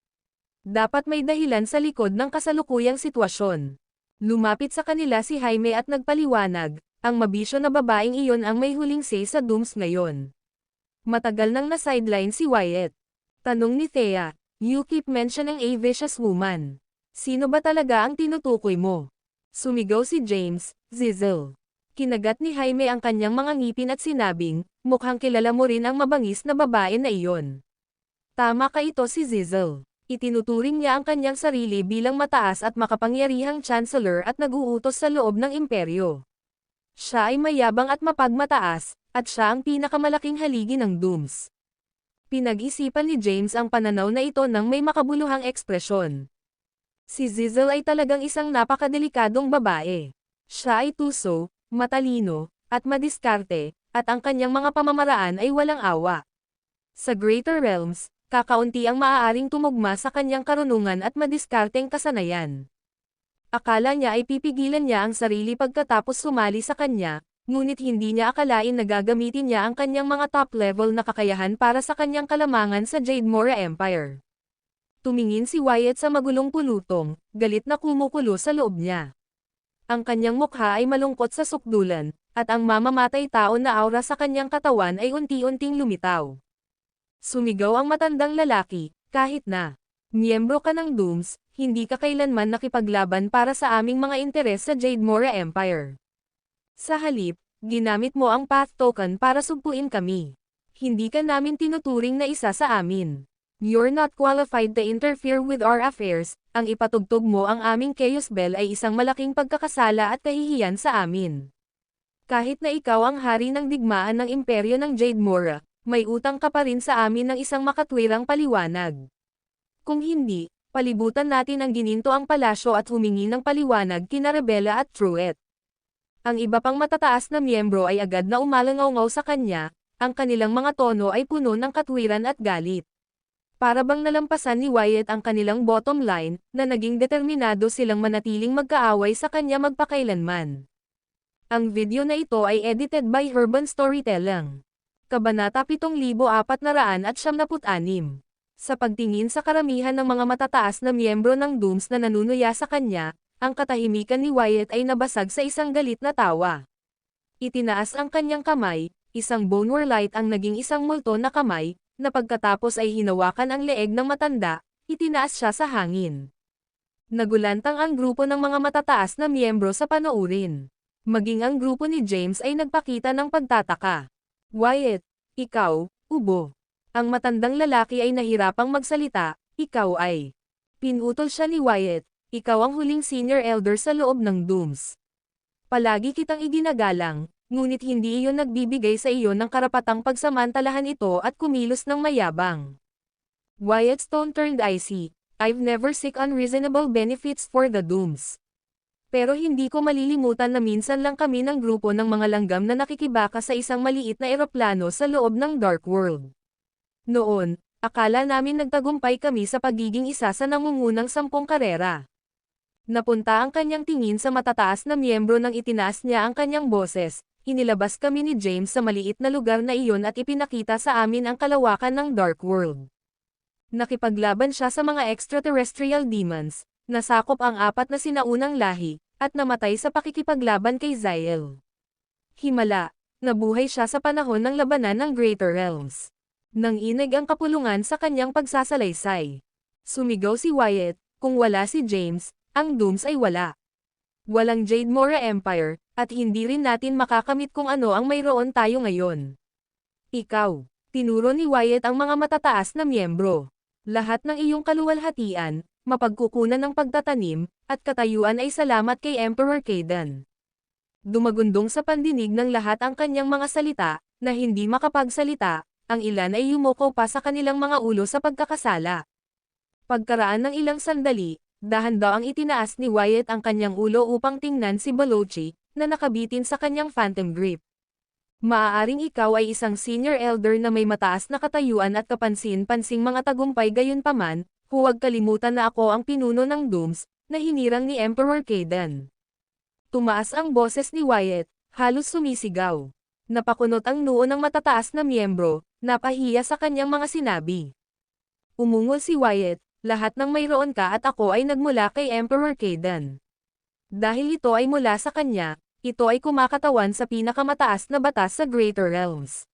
Dapat may dahilan sa likod ng kasalukuyang sitwasyon. Lumapit sa kanila si Jaime at nagpaliwanag, ang mabisyo na babaeng iyon ang may huling say sa Dooms ngayon. Matagal nang na-sideline si Wyatt. Tanong ni Thea, you keep mentioning a vicious woman. Sino ba talaga ang tinutukoy mo? Sumigaw si James, Zizzle. Kinagat ni Jaime ang kanyang mga ngipin at sinabing, mukhang kilala mo rin ang mabangis na babae na iyon. Tama ka, ito si Zizzle. Itinuturing niya ang kanyang sarili bilang mataas at makapangyarihang chancellor at nag-uutos sa loob ng imperyo. Siya ay mayabang at mapagmataas, at siya ang pinakamalaking haligi ng Dooms. Pinag-isipan ni James ang pananaw na ito ng may makabuluhang ekspresyon. Si Zizzle ay talagang isang napakadelikadong babae. Siya ay tuso, matalino, at madiskarte, at ang kanyang mga pamamaraan ay walang awa. Sa Greater Realms, kakaunti ang maaaring tumugma sa kanyang karunungan at madiskarteng kasanayan. Akala niya ay pipigilan niya ang sarili pagkatapos sumali sa kanya, ngunit hindi niya akalain na gagamitin niya ang kanyang mga top-level na kakayahan para sa kanyang kalamangan sa Jademora Empire. Tumingin si Wyatt sa magulong pulutong, galit na kumukulo sa loob niya. Ang kanyang mukha ay malungkot sa sukdulan, at ang mamamatay tao na aura sa kanyang katawan ay unti-unting lumitaw. Sumigaw ang matandang lalaki, kahit na miyembro ka ng Dooms, hindi ka kailanman nakipaglaban para sa aming mga interes sa Jademora Empire. Sa halip, ginamit mo ang Path Token para sugpuin kami. Hindi ka namin tinuturing na isa sa amin. You're not qualified to interfere with our affairs, ang ipatugtog mo ang aming Chaos Bell ay isang malaking pagkakasala at kahihiyan sa amin. Kahit na ikaw ang hari ng digmaan ng imperyo ng Jademora, may utang ka pa rin sa amin ng isang makatwirang paliwanag. Kung hindi, palibutan natin ang gininto ang palasyo at humingi ng paliwanag kina Rebella at Truett. Ang iba pang matataas na miyembro ay agad na umalangaw-ngaw sa kanya, ang kanilang mga tono ay puno ng katwiran at galit. Para bang nalampasan ni Wyatt ang kanilang bottom line, na naging determinado silang manatiling magkaaway sa kanya magpakailanman. Ang video na ito ay edited by Urban Storytelling. Kabanata 7476. Sa pagtingin sa karamihan ng mga matataas na miyembro ng Dooms na nanunuya sa kanya, ang katahimikan ni Wyatt ay nabasag sa isang galit na tawa. Itinaas ang kanyang kamay, isang bone warlight ang naging isang multo na kamay, na pagkatapos ay hinawakan ang leeg ng matanda, itinaas siya sa hangin. Nagulantang ang grupo ng mga matataas na miyembro sa panoorin. Maging ang grupo ni James ay nagpakita ng pagtataka. Wyatt, ikaw, ubo. Ang matandang lalaki ay nahirapang magsalita, ikaw ay. Pinutol siya ni Wyatt, ikaw ang huling senior elder sa loob ng Dooms. Palagi kitang iginagalang, ngunit hindi iyon nagbibigay sa iyo ng karapatang pagsamantalahan ito at kumilos ng mayabang. Wyatt's tone turned icy, I've never seek unreasonable benefits for the Dooms. Pero hindi ko malilimutan na minsan lang kami ng grupo ng mga langgam na nakikibaka sa isang maliit na eroplano sa loob ng Dark World. Noon, akala namin nagtagumpay kami sa pagiging isa sa nangungunang 10 karera. Napunta ang kanyang tingin sa matataas na miyembro nang itinaas niya ang kanyang boses. Inilabas kami ni James sa maliit na lugar na iyon at ipinakita sa amin ang kalawakan ng Dark World. Nakipaglaban siya sa mga extraterrestrial demons, nasakop ang 4 na sinaunang lahi, at namatay sa pakikipaglaban kay Ziel. Himala, nabuhay siya sa panahon ng labanan ng Greater Realms. Nang inig ang kapulungan sa kanyang pagsasalaysay. Sumigaw si Wyatt, kung wala si James, ang Dooms ay wala. Walang Jade Mora Empire, at hindi rin natin makakamit kung ano ang mayroon tayo ngayon. Ikaw, tinuro ni Wyatt ang mga matataas na miyembro. Lahat ng iyong kaluwalhatian, mapagkukunan ng pagtatanim, at katayuan ay salamat kay Emperor Kaidan. Dumagundong sa pandinig ng lahat ang kanyang mga salita, na hindi makapagsalita, ang ilan ay yumuko pa sa kanilang mga ulo sa pagkakasala. Pagkaraan ng ilang sandali, dahan-daw ang itinaas ni Wyatt ang kanyang ulo upang tingnan si Balochi, na nakabitin sa kanyang phantom grip. Maaaring ikaw ay isang senior elder na may mataas na katayuan at kapansin-pansing mga tagumpay gayunpaman, huwag kalimutan na ako ang pinuno ng Dooms, na hinirang ni Emperor Kaidan. Tumaas ang boses ni Wyatt, halos sumisigaw. Napakunot ang noo ng matataas na miyembro, napahiya sa kanyang mga sinabi. Umungol si Wyatt, lahat ng mayroon ka at ako ay nagmula kay Emperor Kaidan. Dahil ito ay mula sa kanya, ito ay kumakatawan sa pinakamataas na batas sa Greater Realms.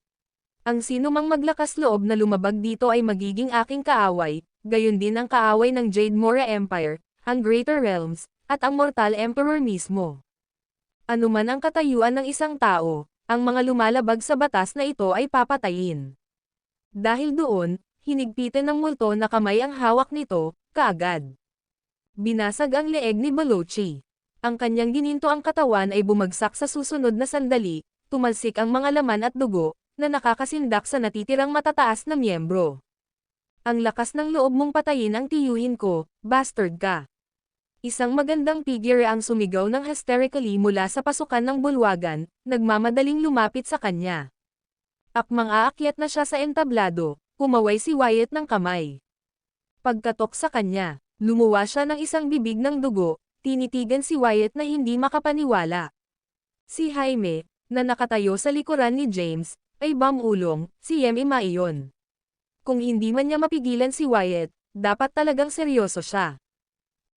Ang sinumang maglakas loob na lumabag dito ay magiging aking kaaway, gayon din ang kaaway ng Jade Mora Empire, ang Greater Realms, at ang Mortal Emperor mismo. Anuman ang katayuan ng isang tao, ang mga lumalabag sa batas na ito ay papatayin. Dahil doon, hinigpitan ng multo na kamay ang hawak nito, kaagad. Binasag ang leeg ni Balochi. Ang kanyang gininto ang katawan ay bumagsak sa susunod na sandali, tumalsik ang mga laman at dugo, na nakakasindak sa natitirang matataas na miyembro. Ang lakas ng loob mong patayin ang tiyuhin ko, bastard ka. Isang magandang figure ang sumigaw ng hysterically mula sa pasukan ng bulwagan, nagmamadaling lumapit sa kanya. Akmang aakyat na siya sa entablado, kumaway si Wyatt ng kamay. Pagkatok sa kanya, lumuwa siya ng isang bibig ng dugo, tinitigan si Wyatt na hindi makapaniwala. Si Jaime, na nakatayo sa likuran ni James, ay bamulong, si Yemima iyon. Kung hindi man niya mapigilan si Wyatt, dapat talagang seryoso siya.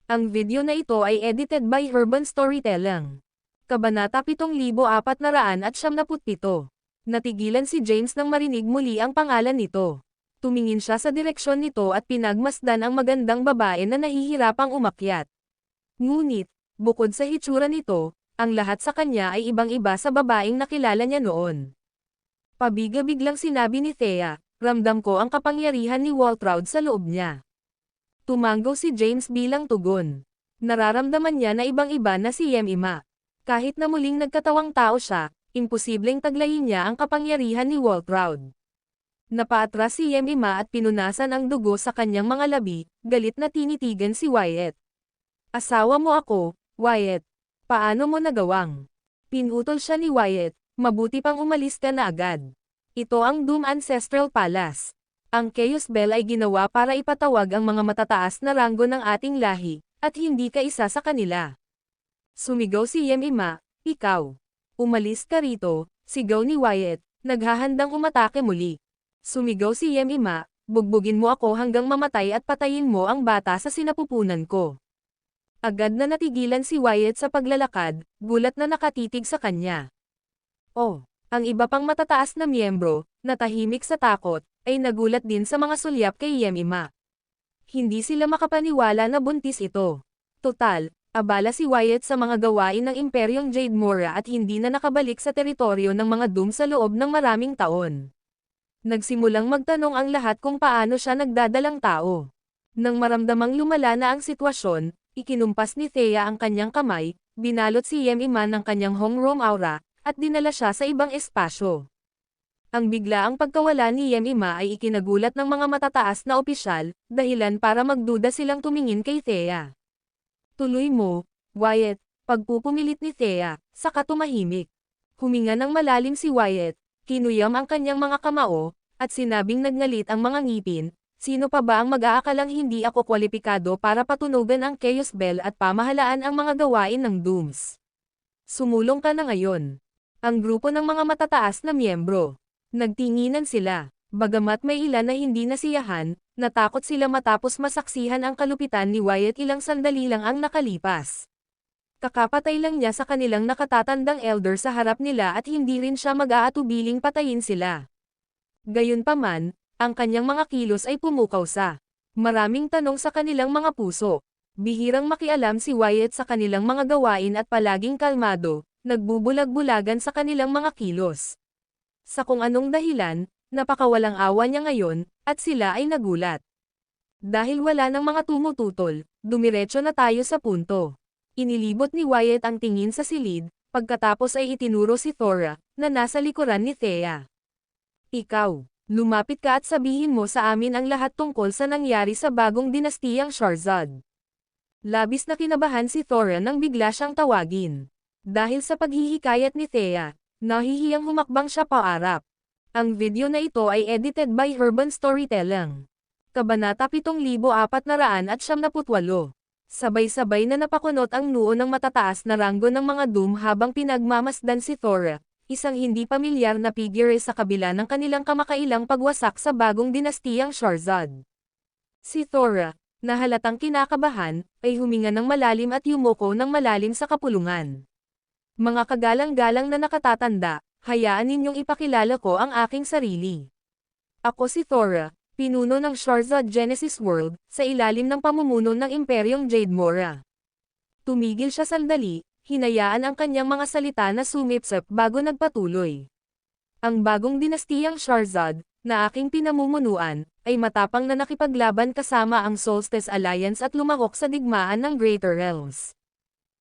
Ang video na ito ay edited by Urban Storytelling. Kabanata 7477. Natigilan si James nang marinig muli ang pangalan nito. Tumingin siya sa direksyon nito at pinagmasdan ang magandang babae na nahihirapang umakyat. Ngunit, bukod sa hitsura nito, ang lahat sa kanya ay ibang-iba sa babaeng nakilala niya noon. Pabiga-biglang sinabi ni Thea, ramdam ko ang kapangyarihan ni Waltraud sa loob niya. Tumanggaw si James bilang tugon. Nararamdaman niya na ibang-iba na si Yemima. Kahit na muling nagkatawang tao siya, imposibleng taglayin niya ang kapangyarihan ni Waltraud. Napaatras si Yemima at pinunasan ang dugo sa kanyang mga labi, galit na tinitigan si Wyatt. Asawa mo ako, Wyatt. Paano mo nagawang? Pinutol siya ni Wyatt, mabuti pang umalis ka na agad. Ito ang Doom Ancestral Palace. Ang Chaos Bell ay ginawa para ipatawag ang mga matataas na ranggo ng ating lahi, at hindi ka isa sa kanila. Sumigaw si Yemima, ikaw. Umalis ka rito, sigaw ni Wyatt, naghahandang umatake muli. Sumigaw si Yemima, bugbugin mo ako hanggang mamatay at patayin mo ang bata sa sinapupunan ko. Agad na natigilan si Wyatt sa paglalakad, gulat na nakatitig sa kanya. Oh, ang iba pang matataas na miyembro, na tahimik sa takot, ay nagulat din sa mga sulyap kay Yemima. Hindi sila makapaniwala na buntis ito. Total, abala si Wyatt sa mga gawain ng Imperyong Jade Mora at hindi na nakabalik sa teritoryo ng mga Doom sa loob ng maraming taon. Nagsimulang magtanong ang lahat kung paano siya nagdadalang tao. Nang maramdamang lumala na ang sitwasyon, ikinumpas ni Thea ang kanyang kamay, binalot si Yemima ng kanyang homeroom aura, at dinala siya sa ibang espasyo. Ang biglaang pagkawala ni Yemima ay ikinagulat ng mga matataas na opisyal, dahilan para magduda silang tumingin kay Thea. Tuloy mo, Wyatt, pagpupumilit ni Thea, saka tumahimik. Huminga ng malalim si Wyatt, kinuyam ang kanyang mga kamao, at sinabing nagngalit ang mga ngipin, Sino pa ba ang mag-aakalang hindi ako kwalipikado para patunugan ang Chaos Bell at pamahalaan ang mga gawain ng Dooms? Sumulong ka na ngayon. Ang grupo ng mga matataas na miyembro. Nagtinginan sila. Bagamat may ilan na hindi nasiyahan, natakot sila matapos masaksihan ang kalupitan ni Wyatt ilang sandali lang ang nakalipas. Kakapatay lang niya sa kanilang nakatatandang elder sa harap nila at hindi rin siya mag-aatubiling patayin sila. Gayunpaman, ang kanyang mga kilos ay pumukaw sa maraming tanong sa kanilang mga puso. Bihirang makialam si Wyatt sa kanilang mga gawain at palaging kalmado, nagbubulag-bulagan sa kanilang mga kilos. Sa kung anong dahilan, napakawalang awa niya ngayon, at sila ay nagulat. Dahil wala ng mga tumututol, dumiretso na tayo sa punto. Inilibot ni Wyatt ang tingin sa silid, pagkatapos ay itinuro si Thora, na nasa likuran ni Thea. Ikaw, lumapit ka at sabihin mo sa amin ang lahat tungkol sa nangyari sa bagong dinastiyang Sharzad. Labis na kinabahan si Thora nang bigla siyang tawagin. Dahil sa paghihikayat ni Thea, nahihiyang humakbang siya paarap. Ang video na ito ay edited by Urban Storytelling. Kabanata 7478. Sabay-sabay na napakunot ang noo ng matataas na ranggo ng mga Doom habang pinagmamasdan si Thora, isang hindi pamilyar na figure sa kabila ng kanilang kamakailang pagwasak sa bagong dinastiyang Sharzad. Si Thora, na halatang kinakabahan, ay huminga ng malalim at yumuko ng malalim sa kapulungan. Mga kagalang-galang na nakatatanda, hayaan ninyong ipakilala ko ang aking sarili. Ako si Thora, pinuno ng Sharzad Genesis World, sa ilalim ng pamumuno ng Imperyong Jade Mora. Tumigil siya sandali, hinayaan ang kanyang mga salita na sumipsip bago nagpatuloy. Ang bagong dinastiyang Sharzad, na aking pinamumunuan, ay matapang na nakipaglaban kasama ang Solstice Alliance at lumahok sa digmaan ng Greater Realms.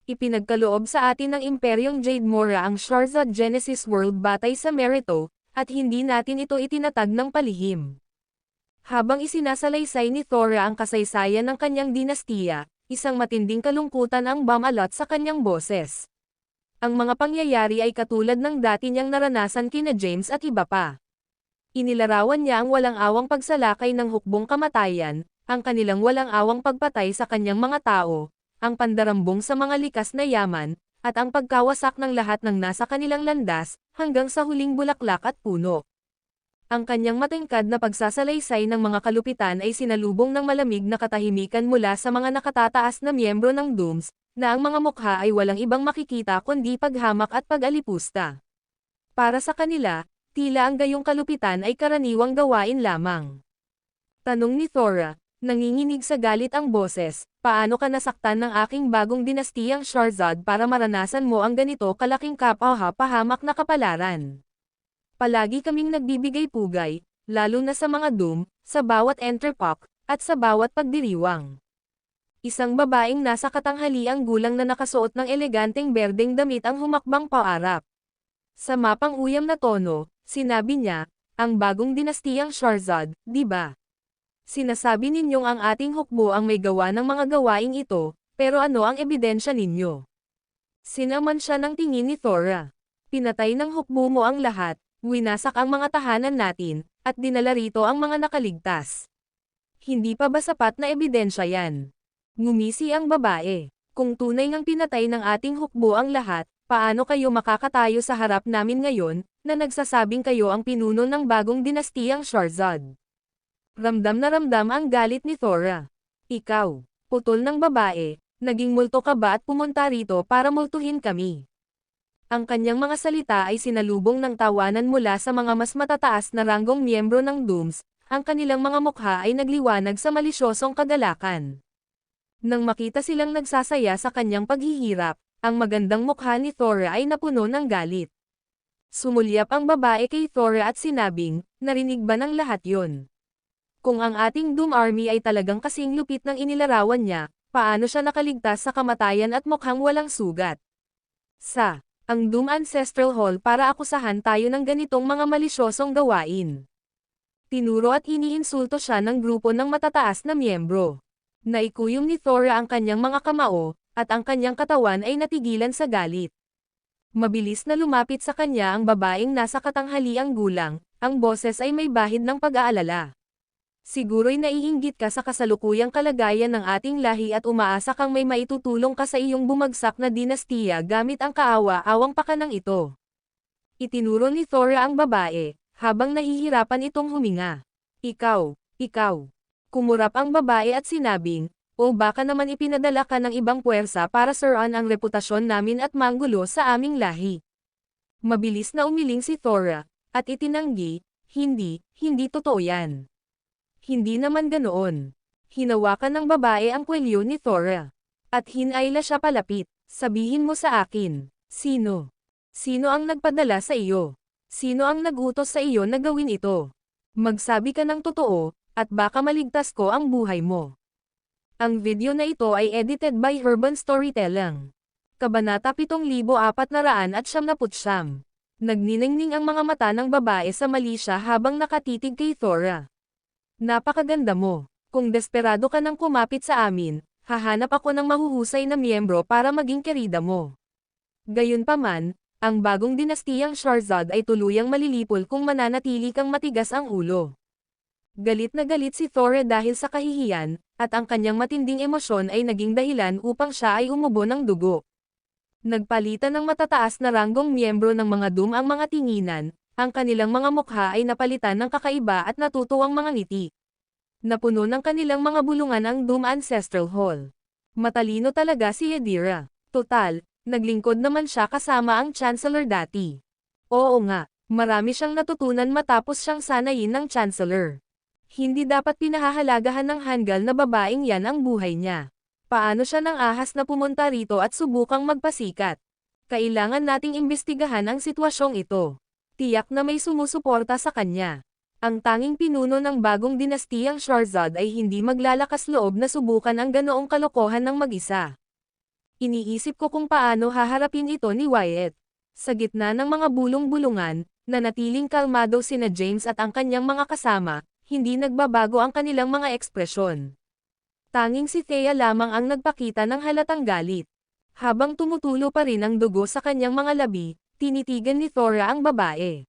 Ipinagkaloob sa atin ng Imperyong Jade Mora ang Sharzad Genesis World batay sa merito, at hindi natin ito itinatag ng palihim. Habang isinasalaysay ni Thora ang kasaysayan ng kanyang dinastiya, isang matinding kalungkutan ang bumalot sa kanyang boses. Ang mga pangyayari ay katulad ng dati niyang naranasan kina James at iba pa. Inilarawan niya ang walang-awang pagsalakay ng hukbong kamatayan, ang kanilang walang-awang pagpatay sa kanyang mga tao, ang pandarambong sa mga likas na yaman, at ang pagkawasak ng lahat ng nasa kanilang landas, hanggang sa huling bulaklak at puno. Ang kanyang matingkad na pagsasalaysay ng mga kalupitan ay sinalubong ng malamig na katahimikan mula sa mga nakatataas na miyembro ng Dooms, na ang mga mukha ay walang ibang makikita kundi paghamak at pag-alipusta. Para sa kanila, tila ang gayong kalupitan ay karaniwang gawain lamang. Tanong ni Thora, nanginginig sa galit ang boses, paano ka nasaktan ng aking bagong dinastiyang Sharzad para maranasan mo ang ganito kalaking kapahamak na kapalaran? Palagi kaming nagbibigay pugay, lalo na sa mga Doom, sa bawat entrepok, at sa bawat pagdiriwang. Isang babaeng nasa katanghaliang gulang na nakasuot ng eleganteng berdeng damit ang humakbang paarap. Sa mapang uyam na tono, sinabi niya, ang bagong dinastiyang Sharzad, di ba? Sinasabi ninyong ang ating hukbo ang may gawa ng mga gawaing ito, pero ano ang ebidensya ninyo? Sinaman siya ng tingin ni Thora. Pinatay ng hukbo mo ang lahat, winasak ang mga tahanan natin, at dinala rito ang mga nakaligtas. Hindi pa ba sapat na ebidensya yan? Ngumisi ang babae. Kung tunay ngang pinatay ng ating hukbo ang lahat, paano kayo makakatayo sa harap namin ngayon, na nagsasabing kayo ang pinuno ng bagong dinastiyang Sharzad? Ramdam na ramdam ang galit ni Thora. Ikaw, putol ng babae, naging multo ka ba at pumunta rito para multuhin kami? Ang kanyang mga salita ay sinalubong ng tawanan mula sa mga mas matataas na ranggong miyembro ng Dooms, ang kanilang mga mukha ay nagliwanag sa malisyosong kagalakan. Nang makita silang nagsasaya sa kanyang paghihirap, ang magandang mukha ni Thora ay napuno ng galit. Sumulyap ang babae kay Thora at sinabing, narinig ba ng lahat yon? Kung ang ating Doom Army ay talagang kasing lupit ng inilarawan niya, paano siya nakaligtas sa kamatayan at mukhang walang sugat? Ang Doom Ancestral Hall para akusahan tayo ng ganitong mga malisyosong gawain. Tinuro at iniinsulto siya ng grupo ng matataas na miyembro. Naikuyom ni Thora ang kanyang mga kamao, at ang kanyang katawan ay natigilan sa galit. Mabilis na lumapit sa kanya ang babaeng nasa katanghaliang gulang, ang boses ay may bahid ng pag-aalala. Siguro'y naiinggit ka sa kasalukuyang kalagayan ng ating lahi at umaasa kang may maitutulong ka sa iyong bumagsak na dinastiya gamit ang kaawa-awang pakanang ito. Itinuro ni Thora ang babae, habang nahihirapan itong huminga. Ikaw. Kumurap ang babae at sinabing, o baka naman ipinadala ka ng ibang puwersa para siraan ang reputasyon namin at manggulo sa aming lahi. Mabilis na umiling si Thora, at itinanggi, hindi totoo yan. Hindi naman ganoon. Hinawakan ng babae ang kwelyo ni Thora. At hinayla siya palapit. Sabihin mo sa akin, sino? Sino ang nagpadala sa iyo? Sino ang nagutos sa iyo na gawin ito? Magsabi ka ng totoo, at baka maligtas ko ang buhay mo. Ang video na ito ay edited by Urban Storytelling. Kabanata 7479. Nagniningning ang mga mata ng babae sa mali siya habang nakatitig kay Thora. Napakaganda mo. Kung desperado ka nang kumapit sa amin, hahanap ako ng mahuhusay na miyembro para maging kerida mo. Gayunpaman, ang bagong dinastiyang Shahrazad ay tuluyang malilipol kung mananatili kang matigas ang ulo. Galit na galit si Thora dahil sa kahihiyan, at ang kanyang matinding emosyon ay naging dahilan upang siya ay umubo ng dugo. Nagpalitan ng matataas na ranggong miyembro ng mga Doom ang mga tinginan. Ang kanilang mga mukha ay napalitan ng kakaiba at natutuwang mga ngiti. Napuno ng kanilang mga bulungan ang Doom Ancestral Hall. Matalino talaga si Yadira. Total, naglingkod naman siya kasama ang Chancellor dati. Oo nga, marami siyang natutunan matapos siyang sanayin ng Chancellor. Hindi dapat pinahahalagahan ng hanggal na babaeng yan ang buhay niya. Paano siya nang ahas na pumunta rito at subukang magpasikat? Kailangan nating imbestigahan ang sitwasyong ito. Tiyak na may sumusuporta sa kanya. Ang tanging pinuno ng bagong dinastiyang Shahrazad ay hindi maglalakas loob na subukan ang ganoong kalokohan ng mag-isa. Iniisip ko kung paano haharapin ito ni Wyatt. Sa gitna ng mga bulong-bulungan, nanatiling kalmado sina James at ang kanyang mga kasama, hindi nagbabago ang kanilang mga ekspresyon. Tanging si Thea lamang ang nagpakita ng halatang galit. Habang tumutulo pa rin ang dugo sa kanyang mga labi, tinitigan ni Thora ang babae.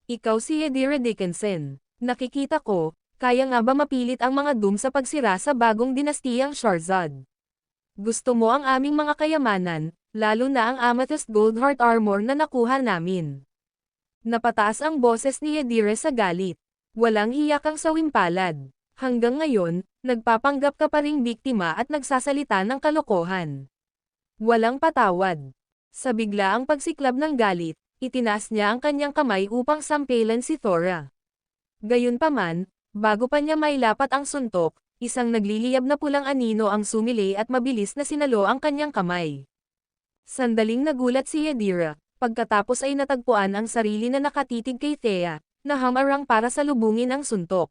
Ikaw si Yadira Dickinson. Nakikita ko, kaya nga ba mapilit ang mga Doom sa pagsira sa bagong dinastiyang Shahrazad? Gusto mo ang aming mga kayamanan, lalo na ang Amethyst Gold Heart Armor na nakuha namin. Napataas ang boses ni Yadira sa galit. Walang hiya kang sawimpalad. Hanggang ngayon, nagpapanggap ka pa ring biktima at nagsasalita ng kalokohan. Walang patawad. Sa biglaang pagsiklab ng galit, itinaas niya ang kanyang kamay upang sampelan si Thora. Gayunpaman, bago pa niya mailapat ang suntok, isang nagliliyab na pulang anino ang sumili at mabilis na sinalo ang kanyang kamay. Sandaling nagulat si Yadira, pagkatapos ay natagpuan ang sarili na nakatitig kay Thea, na hamarang para salubungin ang suntok.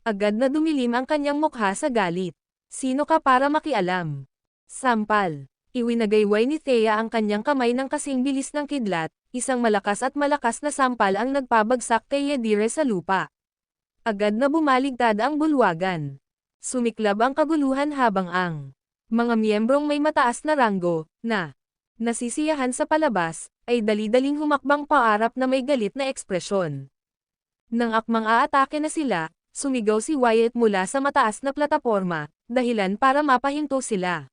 Agad na dumilim ang kanyang mukha sa galit. Sino ka para makialam? Sampal. Iwinagayway ni Thea ang kanyang kamay ng kasing bilis ng kidlat, isang malakas na sampal ang nagpabagsak kay Yadira sa lupa. Agad na bumaligtad ang bulwagan. Sumiklab ang kaguluhan habang ang mga miyembrong may mataas na ranggo, na nasisiyahan sa palabas, ay dali-daling humakbang paarap na may galit na ekspresyon. Nang akmang aatake na sila, sumigaw si Wyatt mula sa mataas na plataporma, dahilan para mapahinto sila.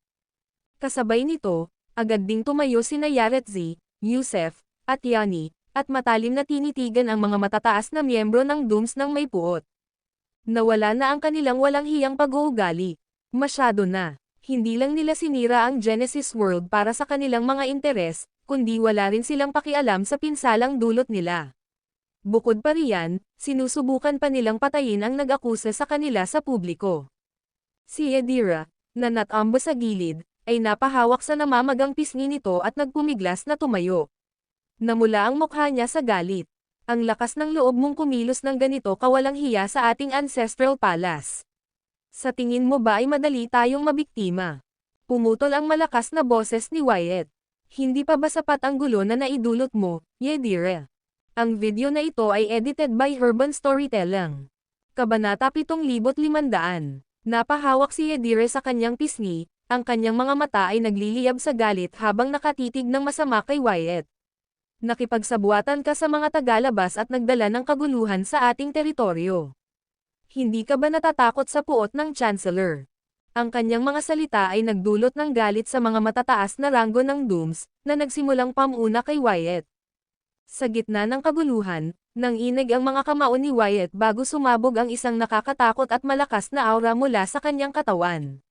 Kasabay nito, agad ding tumayo sina Yaretzi, Yusef, at Yani, at matalim na tinitigan ang mga matataas na miyembro ng Dooms ng may puot. Nawala na ang kanilang walang hiyang pag-uugali. Masyado na. Hindi lang nila sinira ang Genesis World para sa kanilang mga interes, kundi wala rin silang pakialam sa pinsalang dulot nila. Bukod pa riyan, sinusubukan pa nilang patayin ang nag-akusa sa kanila sa publiko. Si Yadira, na natambo sa gilid, ay napahawak sa namamagang pisngi nito at nagpumiglas na tumayo. Namula ang mukha niya sa galit. Ang lakas ng loob mong kumilos ng ganito kawalang hiya sa ating ancestral palace. Sa tingin mo ba ay madali tayong mabiktima? Pumutol ang malakas na boses ni Wyatt. Hindi pa ba sapat ang gulo na naidulot mo, Yadira? Ang video na ito ay edited by Urban Storytelling. Kabanata 7500. Napahawak si Yadira sa kanyang pisngi, ang kanyang mga mata ay nagliliyab sa galit habang nakatitig ng masama kay Wyatt. Nakipagsabuatan ka sa mga tagalabas at nagdala ng kaguluhan sa ating teritoryo. Hindi ka ba natatakot sa puot ng Chancellor? Ang kanyang mga salita ay nagdulot ng galit sa mga matataas na ranggo ng Dooms, na nagsimulang pamuna kay Wyatt. Sa gitna ng kaguluhan, nanginig ang mga kamao ni Wyatt bago sumabog ang isang nakakatakot at malakas na aura mula sa kanyang katawan.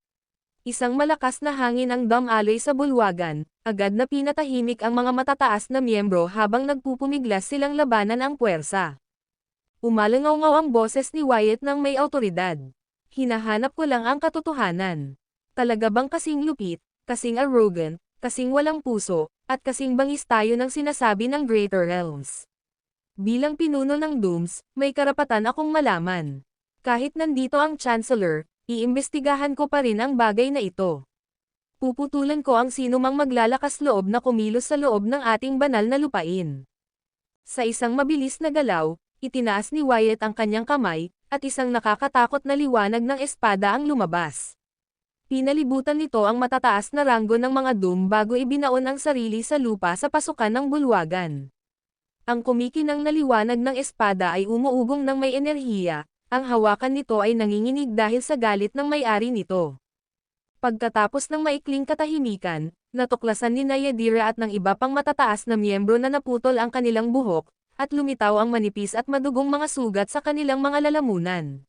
Isang malakas na hangin ang dumaloy sa bulwagan, agad na pinatahimik ang mga matataas na miyembro habang nagpupumiglas silang labanan ang puwersa. Umalangaw-ngaw ang boses ni Wyatt ng may awtoridad. Hinahanap ko lang ang katotohanan. Talaga bang kasing lupit, kasing arrogant, kasing walang puso, at kasing bangis tayo ng sinasabi ng Greater Realms? Bilang pinuno ng Dooms, may karapatan akong malaman. Kahit nandito ang Chancellor, iimbestigahan ko pa rin ang bagay na ito. Puputulan ko ang sinumang maglalakas loob na kumilos sa loob ng ating banal na lupain. Sa isang mabilis na galaw, itinaas ni Wyatt ang kanyang kamay, at isang nakakatakot na liwanag ng espada ang lumabas. Pinalibutan nito ang matataas na ranggo ng mga Doom bago ibinaon ang sarili sa lupa sa pasukan ng bulwagan. Ang kumikinang na liwanag ng espada ay umuugong ng may enerhiya, ang hawakan nito ay nanginginig dahil sa galit ng may-ari nito. Pagkatapos ng maikling katahimikan, natuklasan ni Nyadira at ng iba pang matataas na miyembro na naputol ang kanilang buhok, at lumitaw ang manipis at madugong mga sugat sa kanilang mga lalamunan.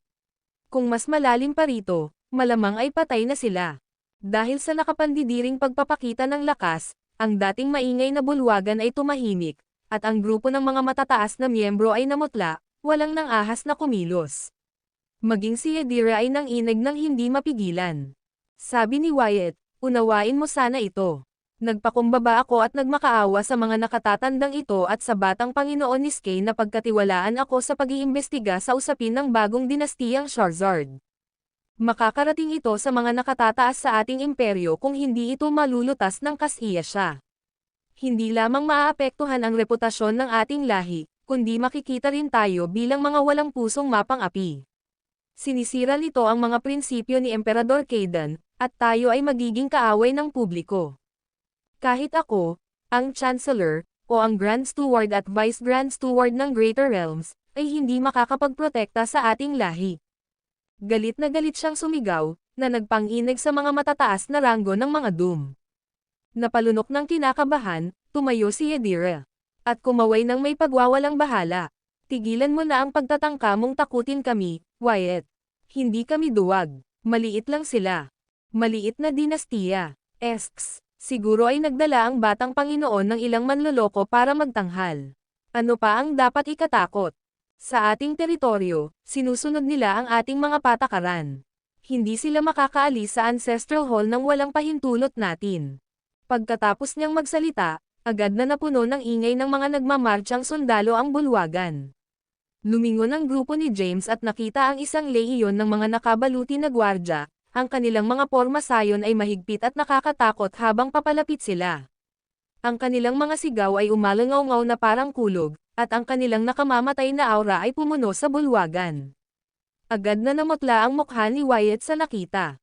Kung mas malalim pa rito, malamang ay patay na sila. Dahil sa nakapandidiring pagpapakita ng lakas, ang dating maingay na bulwagan ay tumahimik, at ang grupo ng mga matataas na miyembro ay namutla, walang nang ahas na kumilos. Maging si Yadira ay nanginig ng hindi mapigilan. Sabi ni Wyatt, unawain mo sana ito. Nagpakumbaba ako at nagmakaawa sa mga nakatatandang ito at sa batang Panginoon ni Skay na pagkatiwalaan ako sa pag-iimbestiga sa usapin ng bagong dinastiyang Charizard. Makakarating ito sa mga nakatataas sa ating imperyo kung hindi ito malulutas ng kasiya siya. Hindi lamang maaapektuhan ang reputasyon ng ating lahi, kundi makikita rin tayo bilang mga walang pusong mapang-api. Sinisira nito ang mga prinsipyo ni Emperador Kaidan, at tayo ay magiging kaaway ng publiko. Kahit ako, ang Chancellor, o ang Grand Steward at Vice Grand Steward ng Greater Realms, ay hindi makakapagprotekta sa ating lahi. Galit na galit siyang sumigaw, na nagpanginig sa mga matataas na ranggo ng mga Doom. Napalunok ng kinakabahan, tumayo si Yadira. At kumaway ng may pagwawalang bahala. Tigilan mo na ang pagtatangka mong takutin kami, Wyatt. Hindi kami duwag. Maliit lang sila. Maliit na dinastiya. Esks. Siguro ay nagdala ang batang Panginoon ng ilang manloloko para magtanghal. Ano pa ang dapat ikatakot? Sa ating teritoryo, sinusunod nila ang ating mga patakaran. Hindi sila makakaalis sa Ancestral Hall nang walang pahintulot natin. Pagkatapos niyang magsalita, agad na napuno ng ingay ng mga nagmamarchang sundalo ang bulwagan. Lumingon ang grupo ni James at nakita ang isang lehiyon ng mga nakabaluti na gwardya. Ang kanilang mga porma sayon ay mahigpit at nakakatakot habang papalapit sila. Ang kanilang mga sigaw ay umalangaw-ngaw na parang kulog, at ang kanilang nakamamatay na aura ay pumuno sa bulwagan. Agad na namutla ang mukha ni Wyatt sa nakita.